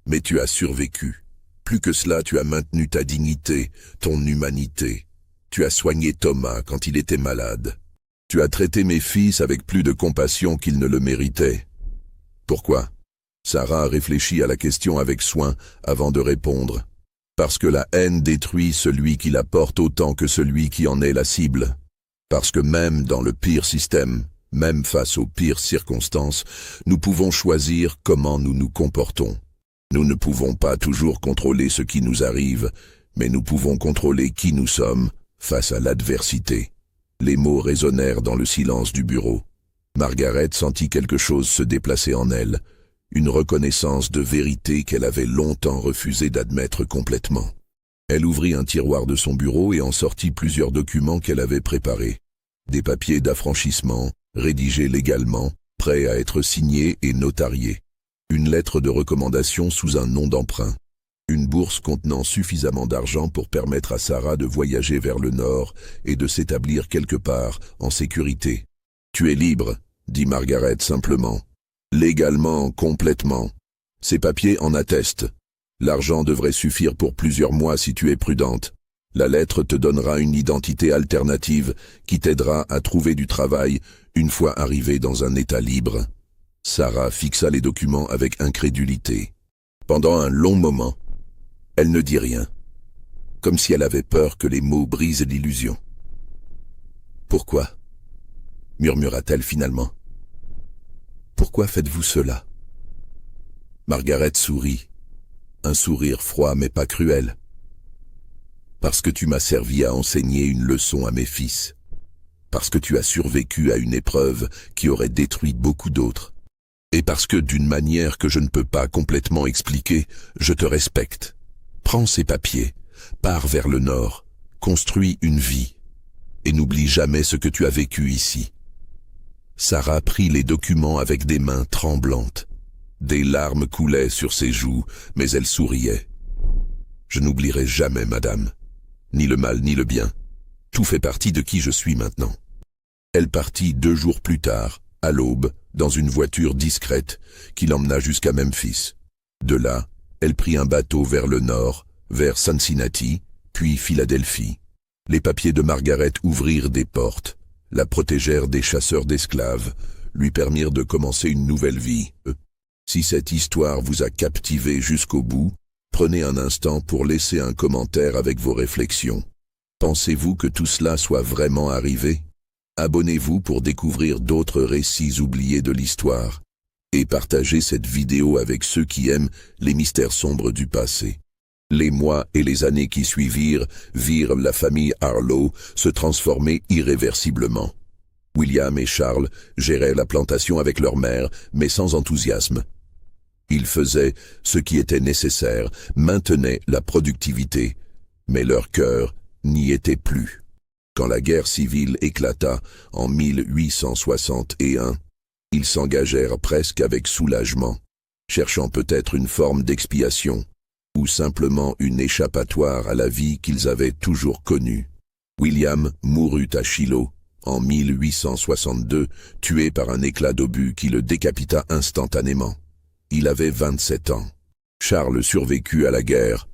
mais tu as survécu. Plus que cela, tu as maintenu ta dignité, ton humanité. Tu as soigné Thomas quand il était malade. Tu as traité mes fils avec plus de compassion qu'ils ne le méritaient. Pourquoi ?» Sarah réfléchit à la question avec soin avant de répondre. « Parce que la haine détruit celui qui la porte autant que celui qui en est la cible. Parce que même dans le pire système, même face aux pires circonstances, nous pouvons choisir comment nous nous comportons. Nous ne pouvons pas toujours contrôler ce qui nous arrive, mais nous pouvons contrôler qui nous sommes face à l'adversité. Les mots résonnèrent dans le silence du bureau. Margaret sentit quelque chose se déplacer en elle, une reconnaissance de vérité qu'elle avait longtemps refusé d'admettre complètement. Elle ouvrit un tiroir de son bureau et en sortit plusieurs documents qu'elle avait préparés. Des papiers d'affranchissement, rédigés légalement, prêts à être signés et notariés. Une lettre de recommandation sous un nom d'emprunt. Une bourse contenant suffisamment d'argent pour permettre à Sarah de voyager vers le nord et de s'établir quelque part, en sécurité. « Tu es libre », dit Margaret simplement. « Légalement, complètement. Ces papiers en attestent. L'argent devrait suffire pour plusieurs mois si tu es prudente. La lettre te donnera une identité alternative qui t'aidera à trouver du travail une fois arrivée dans un état libre. » Sarah fixa les documents avec incrédulité. Pendant un long moment, elle ne dit rien, comme si elle avait peur que les mots brisent l'illusion. « Pourquoi ?» murmura-t-elle finalement. « Pourquoi faites-vous cela ?» Margaret sourit, un sourire froid mais pas cruel. « Parce que tu m'as servi à enseigner une leçon à mes fils. Parce que tu as survécu à une épreuve qui aurait détruit beaucoup d'autres. Et parce que, d'une manière que je ne peux pas complètement expliquer, je te respecte. Prends ces papiers, pars vers le nord, construis une vie, et n'oublie jamais ce que tu as vécu ici. » Sarah prit les documents avec des mains tremblantes. Des larmes coulaient sur ses joues, mais elle souriait. « Je n'oublierai jamais, madame, ni le mal ni le bien. Tout fait partie de qui je suis maintenant. » Elle partit 2 jours plus tard, à l'aube, dans une voiture discrète qui l'emmena jusqu'à Memphis. De là, elle prit un bateau vers le nord, vers Cincinnati, puis Philadelphie. Les papiers de Margaret ouvrirent des portes, la protégèrent des chasseurs d'esclaves, lui permirent de commencer une nouvelle vie. Si cette histoire vous a captivé jusqu'au bout, prenez un instant pour laisser un commentaire avec vos réflexions. Pensez-vous que tout cela soit vraiment arrivé ? Abonnez-vous pour découvrir d'autres récits oubliés de l'histoire et partagez cette vidéo avec ceux qui aiment les mystères sombres du passé. Les mois et les années qui suivirent virent la famille Harlow se transformer irréversiblement. William et Charles géraient la plantation avec leur mère, mais sans enthousiasme. Ils faisaient ce qui était nécessaire, maintenaient la productivité, mais leur cœur n'y était plus. Quand la guerre civile éclata en 1861, ils s'engagèrent presque avec soulagement, cherchant peut-être une forme d'expiation, ou simplement une échappatoire à la vie qu'ils avaient toujours connue. William mourut à Shiloh en 1862, tué par un éclat d'obus qui le décapita instantanément. Il avait 27 ans. Charles survécut à la guerre,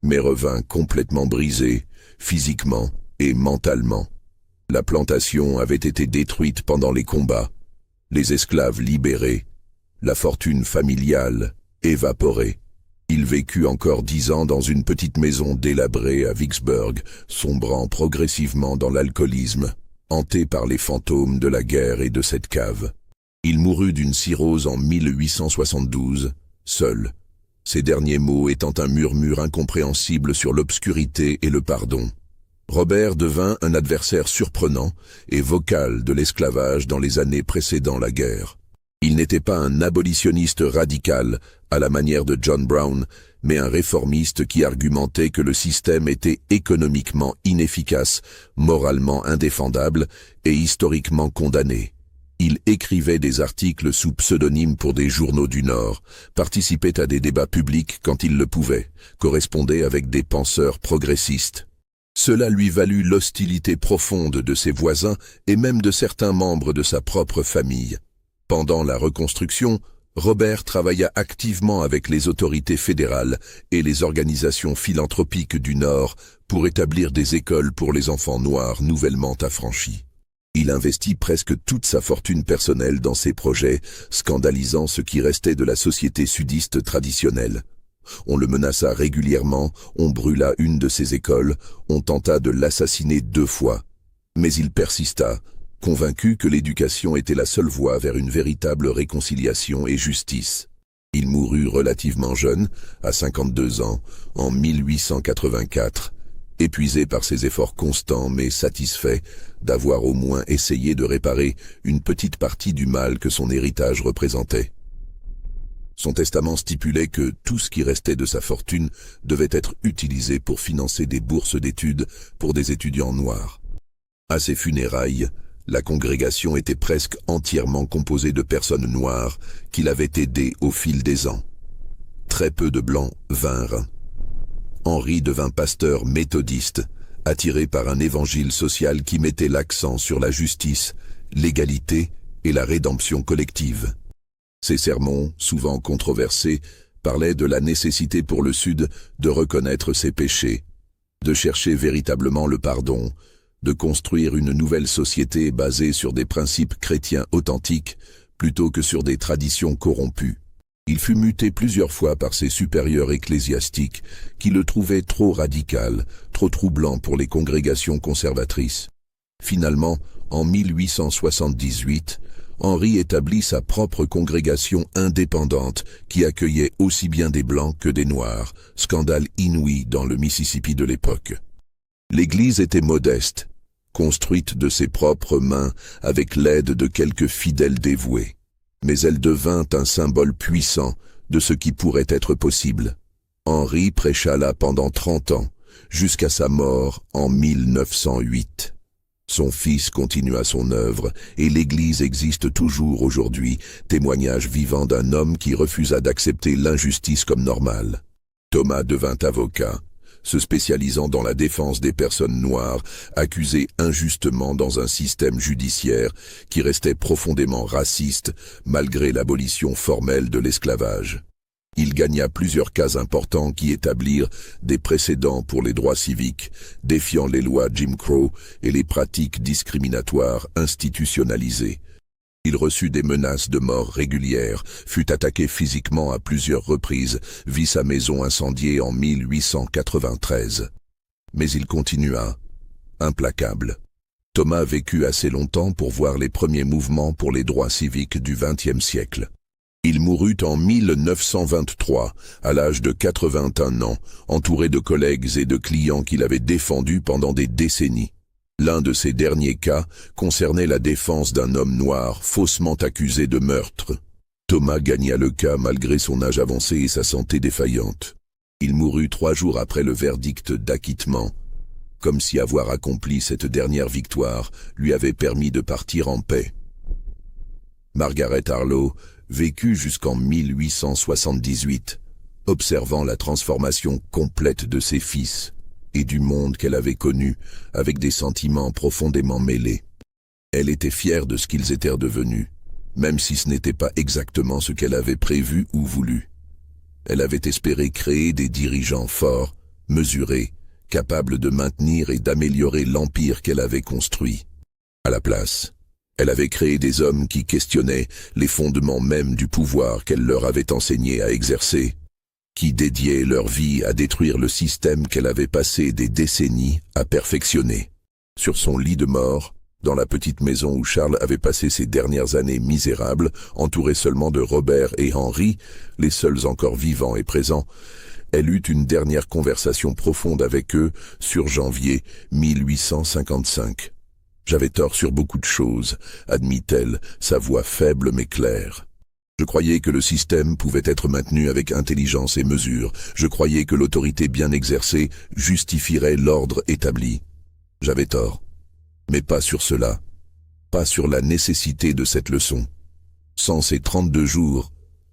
mais revint complètement brisé, physiquement et mentalement. La plantation avait été détruite pendant les combats, les esclaves libérés, la fortune familiale évaporée. Il vécut encore 10 ans dans une petite maison délabrée à Vicksburg, sombrant progressivement dans l'alcoolisme, hanté par les fantômes de la guerre et de cette cave. Il mourut d'une cirrhose en 1872, seul, ses derniers mots étant un murmure incompréhensible sur l'obscurité et le pardon. Robert devint un adversaire surprenant et vocal de l'esclavage dans les années précédant la guerre. Il n'était pas un abolitionniste radical à la manière de John Brown, mais un réformiste qui argumentait que le système était économiquement inefficace, moralement indéfendable et historiquement condamné. Il écrivait des articles sous pseudonyme pour des journaux du Nord, participait à des débats publics quand il le pouvait, correspondait avec des penseurs progressistes. Cela lui valut l'hostilité profonde de ses voisins et même de certains membres de sa propre famille. Pendant la reconstruction, Robert travailla activement avec les autorités fédérales et les organisations philanthropiques du Nord pour établir des écoles pour les enfants noirs nouvellement affranchis. Il investit presque toute sa fortune personnelle dans ces projets, scandalisant ce qui restait de la société sudiste traditionnelle. On le menaça régulièrement, on brûla une de ses écoles, on tenta de l'assassiner 2 fois. Mais il persista, convaincu que l'éducation était la seule voie vers une véritable réconciliation et justice. Il mourut relativement jeune, à 52 ans, en 1884, Épuisé par ses efforts constants mais satisfait d'avoir au moins essayé de réparer une petite partie du mal que son héritage représentait. Son testament stipulait que tout ce qui restait de sa fortune devait être utilisé pour financer des bourses d'études pour des étudiants noirs. À ses funérailles, la congrégation était presque entièrement composée de personnes noires qui l'avaient aidé au fil des ans. Très peu de blancs vinrent. Henry devint pasteur méthodiste, attiré par un évangile social qui mettait l'accent sur la justice, l'égalité et la rédemption collective. Ses sermons, souvent controversés, parlaient de la nécessité pour le Sud de reconnaître ses péchés, de chercher véritablement le pardon, de construire une nouvelle société basée sur des principes chrétiens authentiques plutôt que sur des traditions corrompues. Il fut muté plusieurs fois par ses supérieurs ecclésiastiques qui le trouvaient trop radical, trop troublant pour les congrégations conservatrices. Finalement, en 1878, Henry établit sa propre congrégation indépendante qui accueillait aussi bien des Blancs que des Noirs, scandale inouï dans le Mississippi de l'époque. L'Église était modeste, construite de ses propres mains avec l'aide de quelques fidèles dévoués. Mais elle devint un symbole puissant de ce qui pourrait être possible. Henry prêcha là pendant 30 ans, jusqu'à sa mort en 1908. Son fils continua son œuvre et l'Église existe toujours aujourd'hui, témoignage vivant d'un homme qui refusa d'accepter l'injustice comme normale. Thomas devint avocat, se spécialisant dans la défense des personnes noires accusées injustement dans un système judiciaire qui restait profondément raciste malgré l'abolition formelle de l'esclavage. Il gagna plusieurs cas importants qui établirent des précédents pour les droits civiques, défiant les lois Jim Crow et les pratiques discriminatoires institutionnalisées. Il reçut des menaces de mort régulières, fut attaqué physiquement à plusieurs reprises, vit sa maison incendiée en 1893. Mais il continua, implacable. Thomas vécut assez longtemps pour voir les premiers mouvements pour les droits civiques du XXe siècle. Il mourut en 1923, à l'âge de 81 ans, entouré de collègues et de clients qu'il avait défendus pendant des décennies. L'un de ces derniers cas concernait la défense d'un homme noir faussement accusé de meurtre. Thomas gagna le cas malgré son âge avancé et sa santé défaillante. Il mourut 3 jours après le verdict d'acquittement, comme si avoir accompli cette dernière victoire lui avait permis de partir en paix. Margaret Harlow vécut jusqu'en 1878, observant la transformation complète de ses fils et du monde qu'elle avait connu avec des sentiments profondément mêlés. Elle était fière de ce qu'ils étaient devenus, même si ce n'était pas exactement ce qu'elle avait prévu ou voulu. Elle avait espéré créer des dirigeants forts, mesurés, capables de maintenir et d'améliorer l'empire qu'elle avait construit. À la place, elle avait créé des hommes qui questionnaient les fondements mêmes du pouvoir qu'elle leur avait enseigné à exercer, qui dédiaient leur vie à détruire le système qu'elle avait passé des décennies à perfectionner. Sur son lit de mort, dans la petite maison où Charles avait passé ses dernières années misérables, entouré seulement de Robert et Henry, les seuls encore vivants et présents, elle eut une dernière conversation profonde avec eux sur janvier 1855. « J'avais tort sur beaucoup de choses », admit-elle, sa voix faible mais claire. Je croyais que le système pouvait être maintenu avec intelligence et mesure. Je croyais que l'autorité bien exercée justifierait l'ordre établi. J'avais tort. Mais pas sur cela. Pas sur la nécessité de cette leçon. Sans ces 32 jours,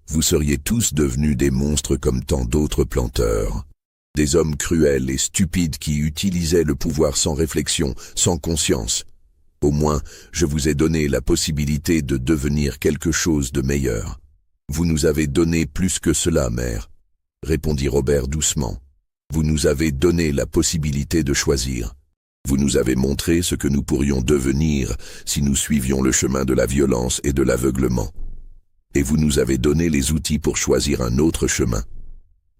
vous seriez tous devenus des monstres comme tant d'autres planteurs. Des hommes cruels et stupides qui utilisaient le pouvoir sans réflexion, sans conscience. Au moins, je vous ai donné la possibilité de devenir quelque chose de meilleur. Vous nous avez donné plus que cela, mère, répondit Robert doucement. Vous nous avez donné la possibilité de choisir. Vous nous avez montré ce que nous pourrions devenir si nous suivions le chemin de la violence et de l'aveuglement. Et vous nous avez donné les outils pour choisir un autre chemin.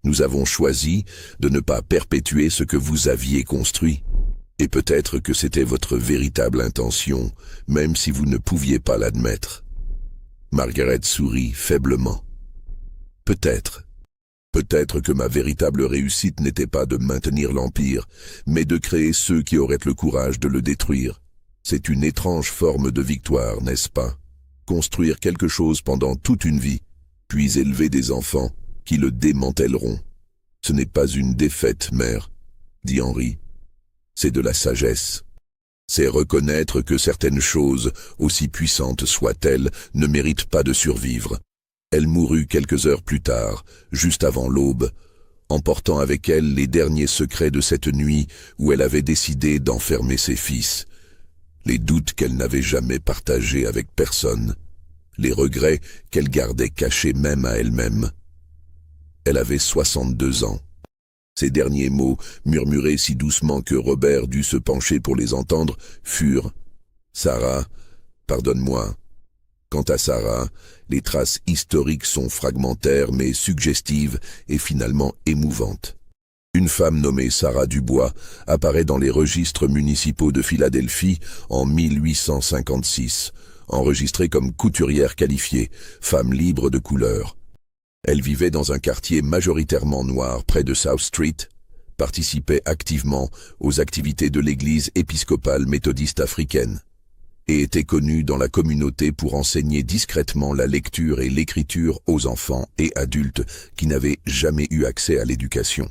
Nous avons choisi de ne pas perpétuer ce que vous aviez construit. Et peut-être que c'était votre véritable intention, même si vous ne pouviez pas l'admettre. Margaret sourit faiblement. Peut-être. Peut-être que ma véritable réussite n'était pas de maintenir l'Empire, mais de créer ceux qui auraient le courage de le détruire. C'est une étrange forme de victoire, n'est-ce pas? Construire quelque chose pendant toute une vie, puis élever des enfants qui le démantèleront. Ce n'est pas une défaite, mère, dit Henri. C'est de la sagesse. C'est reconnaître que certaines choses, aussi puissantes soient-elles, ne méritent pas de survivre. Elle mourut quelques heures plus tard, juste avant l'aube, emportant avec elle les derniers secrets de cette nuit où elle avait décidé d'enfermer ses fils. Les doutes qu'elle n'avait jamais partagés avec personne, les regrets qu'elle gardait cachés même à elle-même. Elle avait 62 ans. Ces derniers mots, murmurés si doucement que Robert dut se pencher pour les entendre, furent « Sarah, pardonne-moi ». Quant à Sarah, les traces historiques sont fragmentaires mais suggestives et finalement émouvantes. Une femme nommée Sarah Dubois apparaît dans les registres municipaux de Philadelphie en 1856, enregistrée comme couturière qualifiée, femme libre de couleur. Elle vivait dans un quartier majoritairement noir près de South Street, participait activement aux activités de l'église épiscopale méthodiste africaine et était connue dans la communauté pour enseigner discrètement la lecture et l'écriture aux enfants et adultes qui n'avaient jamais eu accès à l'éducation.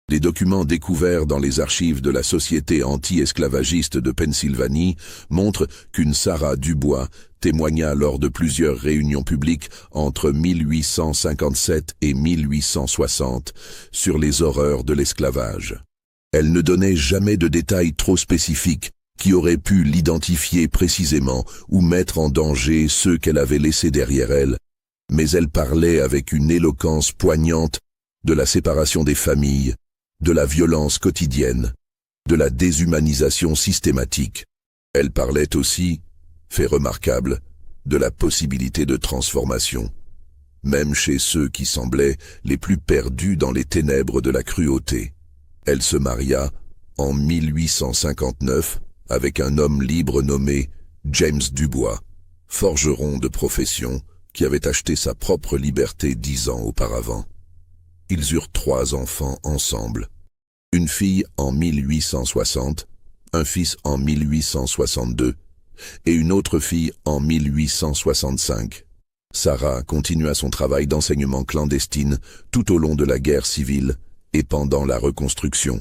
Les documents découverts dans les archives de la Société anti-esclavagiste de Pennsylvanie montrent qu'une Sarah Dubois témoigna lors de plusieurs réunions publiques entre 1857 et 1860 sur les horreurs de l'esclavage. Elle ne donnait jamais de détails trop spécifiques qui auraient pu l'identifier précisément ou mettre en danger ceux qu'elle avait laissés derrière elle, mais elle parlait avec une éloquence poignante de la séparation des familles, de la violence quotidienne, de la déshumanisation systématique. Elle parlait aussi, fait remarquable, de la possibilité de transformation, même chez ceux qui semblaient les plus perdus dans les ténèbres de la cruauté. Elle se maria en 1859 avec un homme libre nommé James Dubois, forgeron de profession qui avait acheté sa propre liberté 10 ans auparavant. Ils eurent 3 enfants ensemble. Une fille en 1860, un fils en 1862 et une autre fille en 1865. Sarah continua son travail d'enseignement clandestine tout au long de la guerre civile et pendant la reconstruction.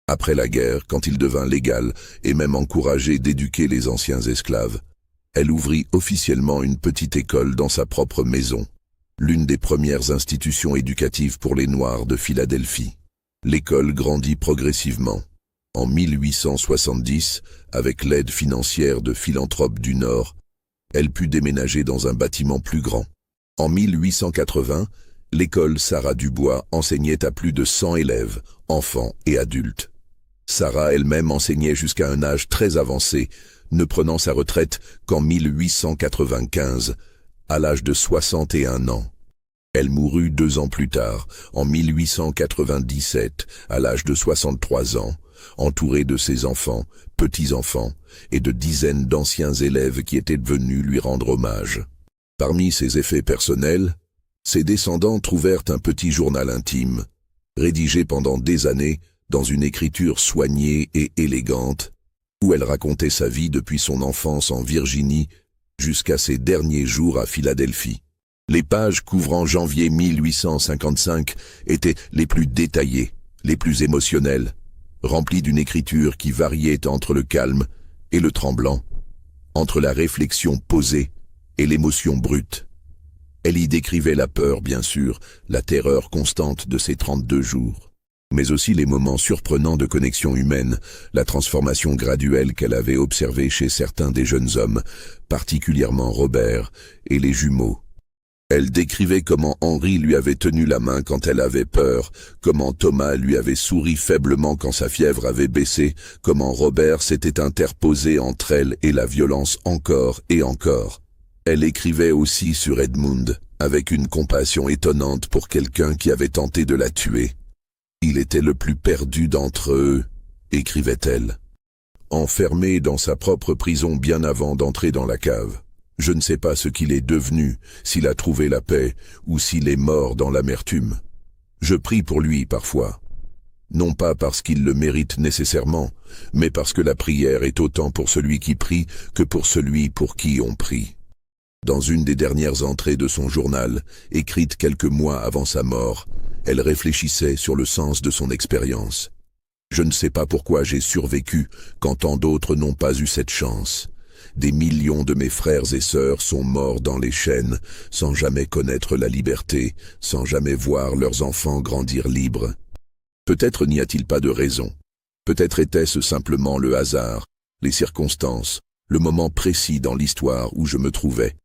Après la guerre, quand il devint légal et même encouragé d'éduquer les anciens esclaves, elle ouvrit officiellement une petite école dans sa propre maison, l'une des premières institutions éducatives pour les Noirs de Philadelphie. L'école grandit progressivement. En 1870, avec l'aide financière de philanthropes du Nord, elle put déménager dans un bâtiment plus grand. En 1880, l'école Sarah Dubois enseignait à plus de 100 élèves, enfants et adultes. Sarah elle-même enseignait jusqu'à un âge très avancé, ne prenant sa retraite qu'en 1895, à l'âge de 61 ans. Elle mourut 2 ans plus tard, en 1897, à l'âge de 63 ans, entourée de ses enfants, petits-enfants et de dizaines d'anciens élèves qui étaient venus lui rendre hommage. Parmi ses effets personnels, ses descendants trouvèrent un petit journal intime, rédigé pendant des années dans une écriture soignée et élégante, où elle racontait sa vie depuis son enfance en Virginie jusqu'à ses derniers jours à Philadelphie. Les pages couvrant janvier 1855 étaient les plus détaillées, les plus émotionnelles, remplies d'une écriture qui variait entre le calme et le tremblant, entre la réflexion posée et l'émotion brute. Elle y décrivait la peur, bien sûr, la terreur constante de ces 32 jours, mais aussi les moments surprenants de connexion humaine, la transformation graduelle qu'elle avait observée chez certains des jeunes hommes, particulièrement Robert et les jumeaux. Elle décrivait comment Henri lui avait tenu la main quand elle avait peur, comment Thomas lui avait souri faiblement quand sa fièvre avait baissé, comment Robert s'était interposé entre elle et la violence encore et encore. Elle écrivait aussi sur Edmund, avec une compassion étonnante pour quelqu'un qui avait tenté de la tuer. Il était le plus perdu d'entre eux, écrivait-elle. Enfermé dans sa propre prison bien avant d'entrer dans la cave. Je ne sais pas ce qu'il est devenu, s'il a trouvé la paix ou s'il est mort dans l'amertume. Je prie pour lui parfois. Non pas parce qu'il le mérite nécessairement, mais parce que la prière est autant pour celui qui prie que pour celui pour qui on prie. Dans une des dernières entrées de son journal, écrite quelques mois avant sa mort, elle réfléchissait sur le sens de son expérience. Je ne sais pas pourquoi j'ai survécu quand tant d'autres n'ont pas eu cette chance. Des millions de mes frères et sœurs sont morts dans les chaînes, sans jamais connaître la liberté, sans jamais voir leurs enfants grandir libres. Peut-être n'y a-t-il pas de raison. Peut-être était-ce simplement le hasard, les circonstances, le moment précis dans l'histoire où je me trouvais.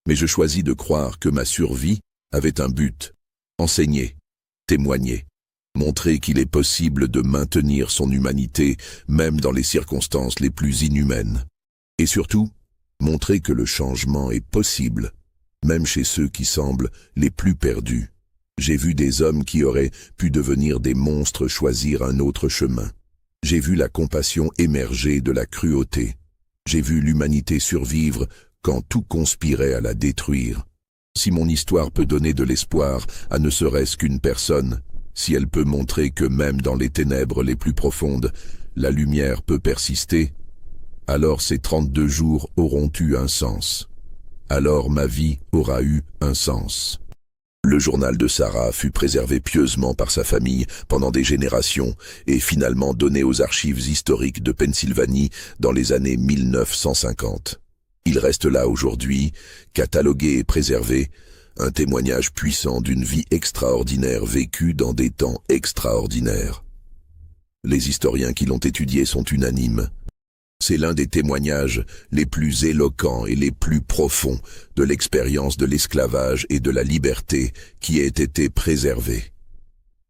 Mais je choisis de croire que ma survie avait un but. Enseigner, témoigner, montrer qu'il est possible de maintenir son humanité même dans les circonstances les plus inhumaines. Et surtout, montrer que le changement est possible, même chez ceux qui semblent les plus perdus. J'ai vu des hommes qui auraient pu devenir des monstres choisir un autre chemin. J'ai vu la compassion émerger de la cruauté. J'ai vu l'humanité survivre quand tout conspirait à la détruire. Si mon histoire peut donner de l'espoir à ne serait-ce qu'une personne, si elle peut montrer que même dans les ténèbres les plus profondes, la lumière peut persister, alors ces 32 jours auront eu un sens. Alors ma vie aura eu un sens. Le journal de Sarah fut préservé pieusement par sa famille pendant des générations et finalement donné aux archives historiques de Pennsylvanie dans les années 1950. Il reste là aujourd'hui, catalogué et préservé, un témoignage puissant d'une vie extraordinaire vécue dans des temps extraordinaires. Les historiens qui l'ont étudié sont unanimes. C'est l'un des témoignages les plus éloquents et les plus profonds de l'expérience de l'esclavage et de la liberté qui ait été préservée.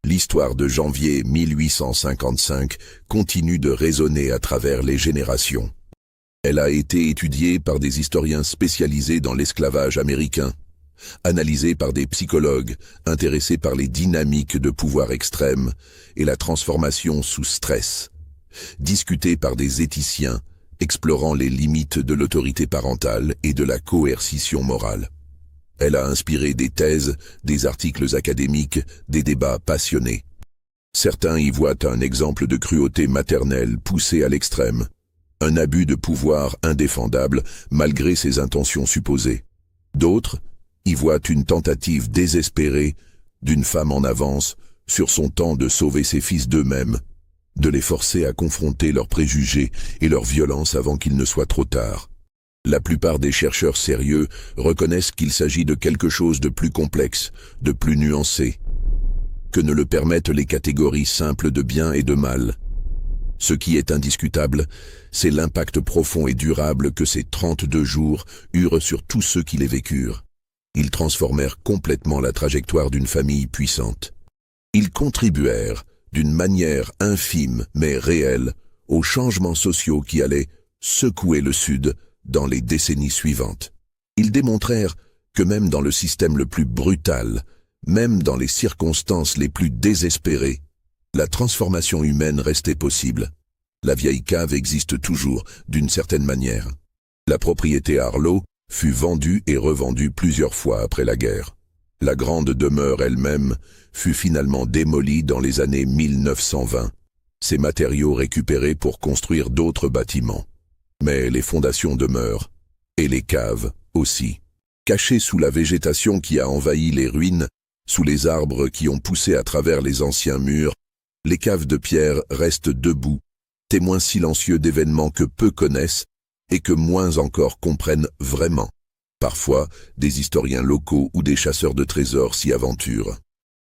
L'histoire de janvier 1855 continue de résonner à travers les générations. Elle a été étudiée par des historiens spécialisés dans l'esclavage américain, analysée par des psychologues intéressés par les dynamiques de pouvoir extrême et la transformation sous stress, discutée par des éthiciens explorant les limites de l'autorité parentale et de la coercition morale. Elle a inspiré des thèses, des articles académiques, des débats passionnés. Certains y voient un exemple de cruauté maternelle poussée à l'extrême, un abus de pouvoir indéfendable malgré ses intentions supposées. D'autres y voient une tentative désespérée d'une femme en avance sur son temps de sauver ses fils d'eux-mêmes, de les forcer à confronter leurs préjugés et leurs violences avant qu'il ne soit trop tard. La plupart des chercheurs sérieux reconnaissent qu'il s'agit de quelque chose de plus complexe, de plus nuancé, que ne le permettent les catégories simples de bien et de mal. Ce qui est indiscutable, c'est l'impact profond et durable que ces 32 jours eurent sur tous ceux qui les vécurent. Ils transformèrent complètement la trajectoire d'une famille puissante. Ils contribuèrent, d'une manière infime mais réelle, aux changements sociaux qui allaient secouer le Sud dans les décennies suivantes. Ils démontrèrent que même dans le système le plus brutal, même dans les circonstances les plus désespérées, la transformation humaine restait possible. La vieille cave existe toujours, d'une certaine manière. La propriété Harlow fut vendue et revendue plusieurs fois après la guerre. La grande demeure elle-même fut finalement démolie dans les années 1920, ses matériaux récupérés pour construire d'autres bâtiments. Mais les fondations demeurent, et les caves aussi. Cachées sous la végétation qui a envahi les ruines, sous les arbres qui ont poussé à travers les anciens murs, les caves de pierre restent debout, témoins silencieux d'événements que peu connaissent et que moins encore comprennent vraiment. Parfois, des historiens locaux ou des chasseurs de trésors s'y aventurent.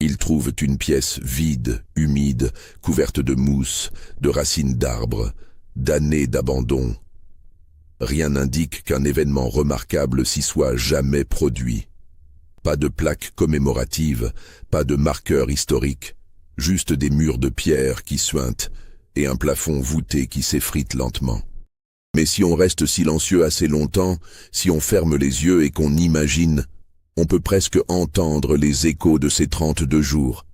Ils trouvent une pièce vide, humide, couverte de mousse, de racines d'arbres, d'années d'abandon. Rien n'indique qu'un événement remarquable s'y soit jamais produit. Pas de plaque commémorative, pas de marqueur historique, juste des murs de pierre qui suintent et un plafond voûté qui s'effrite lentement. Mais si on reste silencieux assez longtemps, si on ferme les yeux et qu'on imagine, on peut presque entendre les échos de ces 32 jours,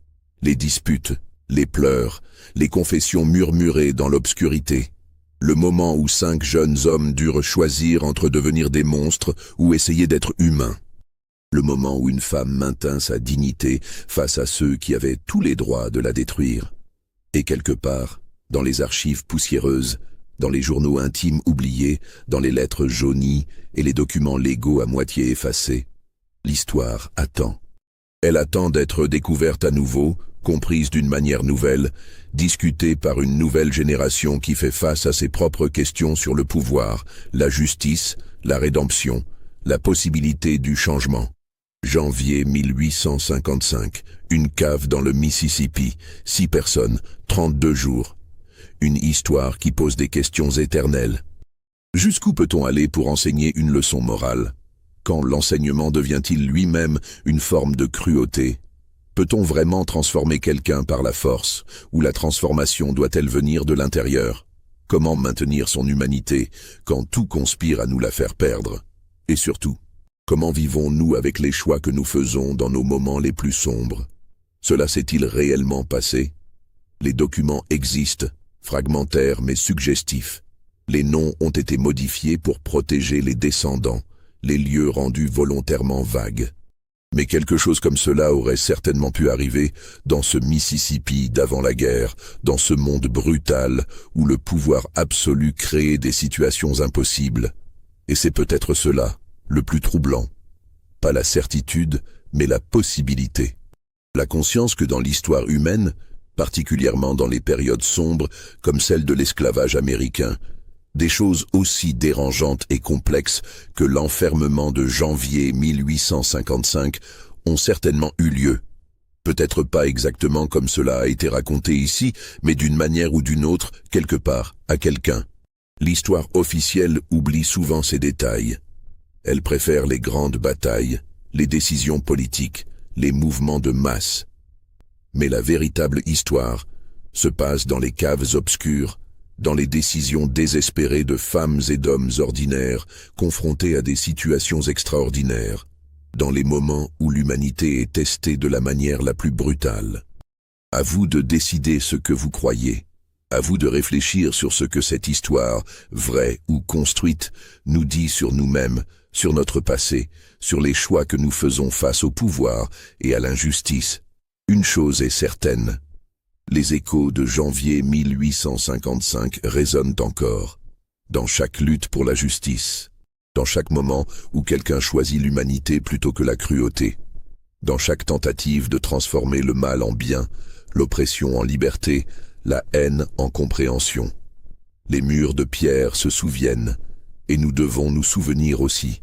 les disputes, les pleurs, les confessions murmurées dans l'obscurité, le moment où 5 jeunes hommes durent choisir entre devenir des monstres ou essayer d'être humains. Le moment où une femme maintint sa dignité face à ceux qui avaient tous les droits de la détruire. Et quelque part, dans les archives poussiéreuses, dans les journaux intimes oubliés, dans les lettres jaunies et les documents légaux à moitié effacés, l'histoire attend. Elle attend d'être découverte à nouveau, comprise d'une manière nouvelle, discutée par une nouvelle génération qui fait face à ses propres questions sur le pouvoir, la justice, la rédemption, la possibilité du changement. Janvier 1855, une cave dans le Mississippi, 6 personnes, 32 jours. Une histoire qui pose des questions éternelles. Jusqu'où peut-on aller pour enseigner une leçon morale? Quand l'enseignement devient-il lui-même une forme de cruauté? Peut-on vraiment transformer quelqu'un par la force, ou la transformation doit-elle venir de l'intérieur? Comment maintenir son humanité quand tout conspire à nous la faire perdre? Et surtout, comment vivons-nous avec les choix que nous faisons dans nos moments les plus sombres? Cela s'est-il réellement passé? Les documents existent, fragmentaires mais suggestifs. Les noms ont été modifiés pour protéger les descendants, les lieux rendus volontairement vagues. Mais quelque chose comme cela aurait certainement pu arriver dans ce Mississippi d'avant la guerre, dans ce monde brutal où le pouvoir absolu créait des situations impossibles. Et c'est peut-être cela, le plus troublant. Pas la certitude, mais la possibilité. La conscience que dans l'histoire humaine, particulièrement dans les périodes sombres comme celle de l'esclavage américain, des choses aussi dérangeantes et complexes que l'enfermement de janvier 1855 ont certainement eu lieu. Peut-être pas exactement comme cela a été raconté ici, mais d'une manière ou d'une autre, quelque part, à quelqu'un. L'histoire officielle oublie souvent ces détails. Elle préfère les grandes batailles, les décisions politiques, les mouvements de masse. Mais la véritable histoire se passe dans les caves obscures, dans les décisions désespérées de femmes et d'hommes ordinaires confrontés à des situations extraordinaires, dans les moments où l'humanité est testée de la manière la plus brutale. À vous de décider ce que vous croyez. À vous de réfléchir sur ce que cette histoire, vraie ou construite, nous dit sur nous-mêmes, sur notre passé, sur les choix que nous faisons face au pouvoir et à l'injustice. Une chose est certaine, les échos de janvier 1855 résonnent encore, dans chaque lutte pour la justice, dans chaque moment où quelqu'un choisit l'humanité plutôt que la cruauté, dans chaque tentative de transformer le mal en bien, l'oppression en liberté, la haine en compréhension. Les murs de pierre se souviennent, et nous devons nous souvenir aussi.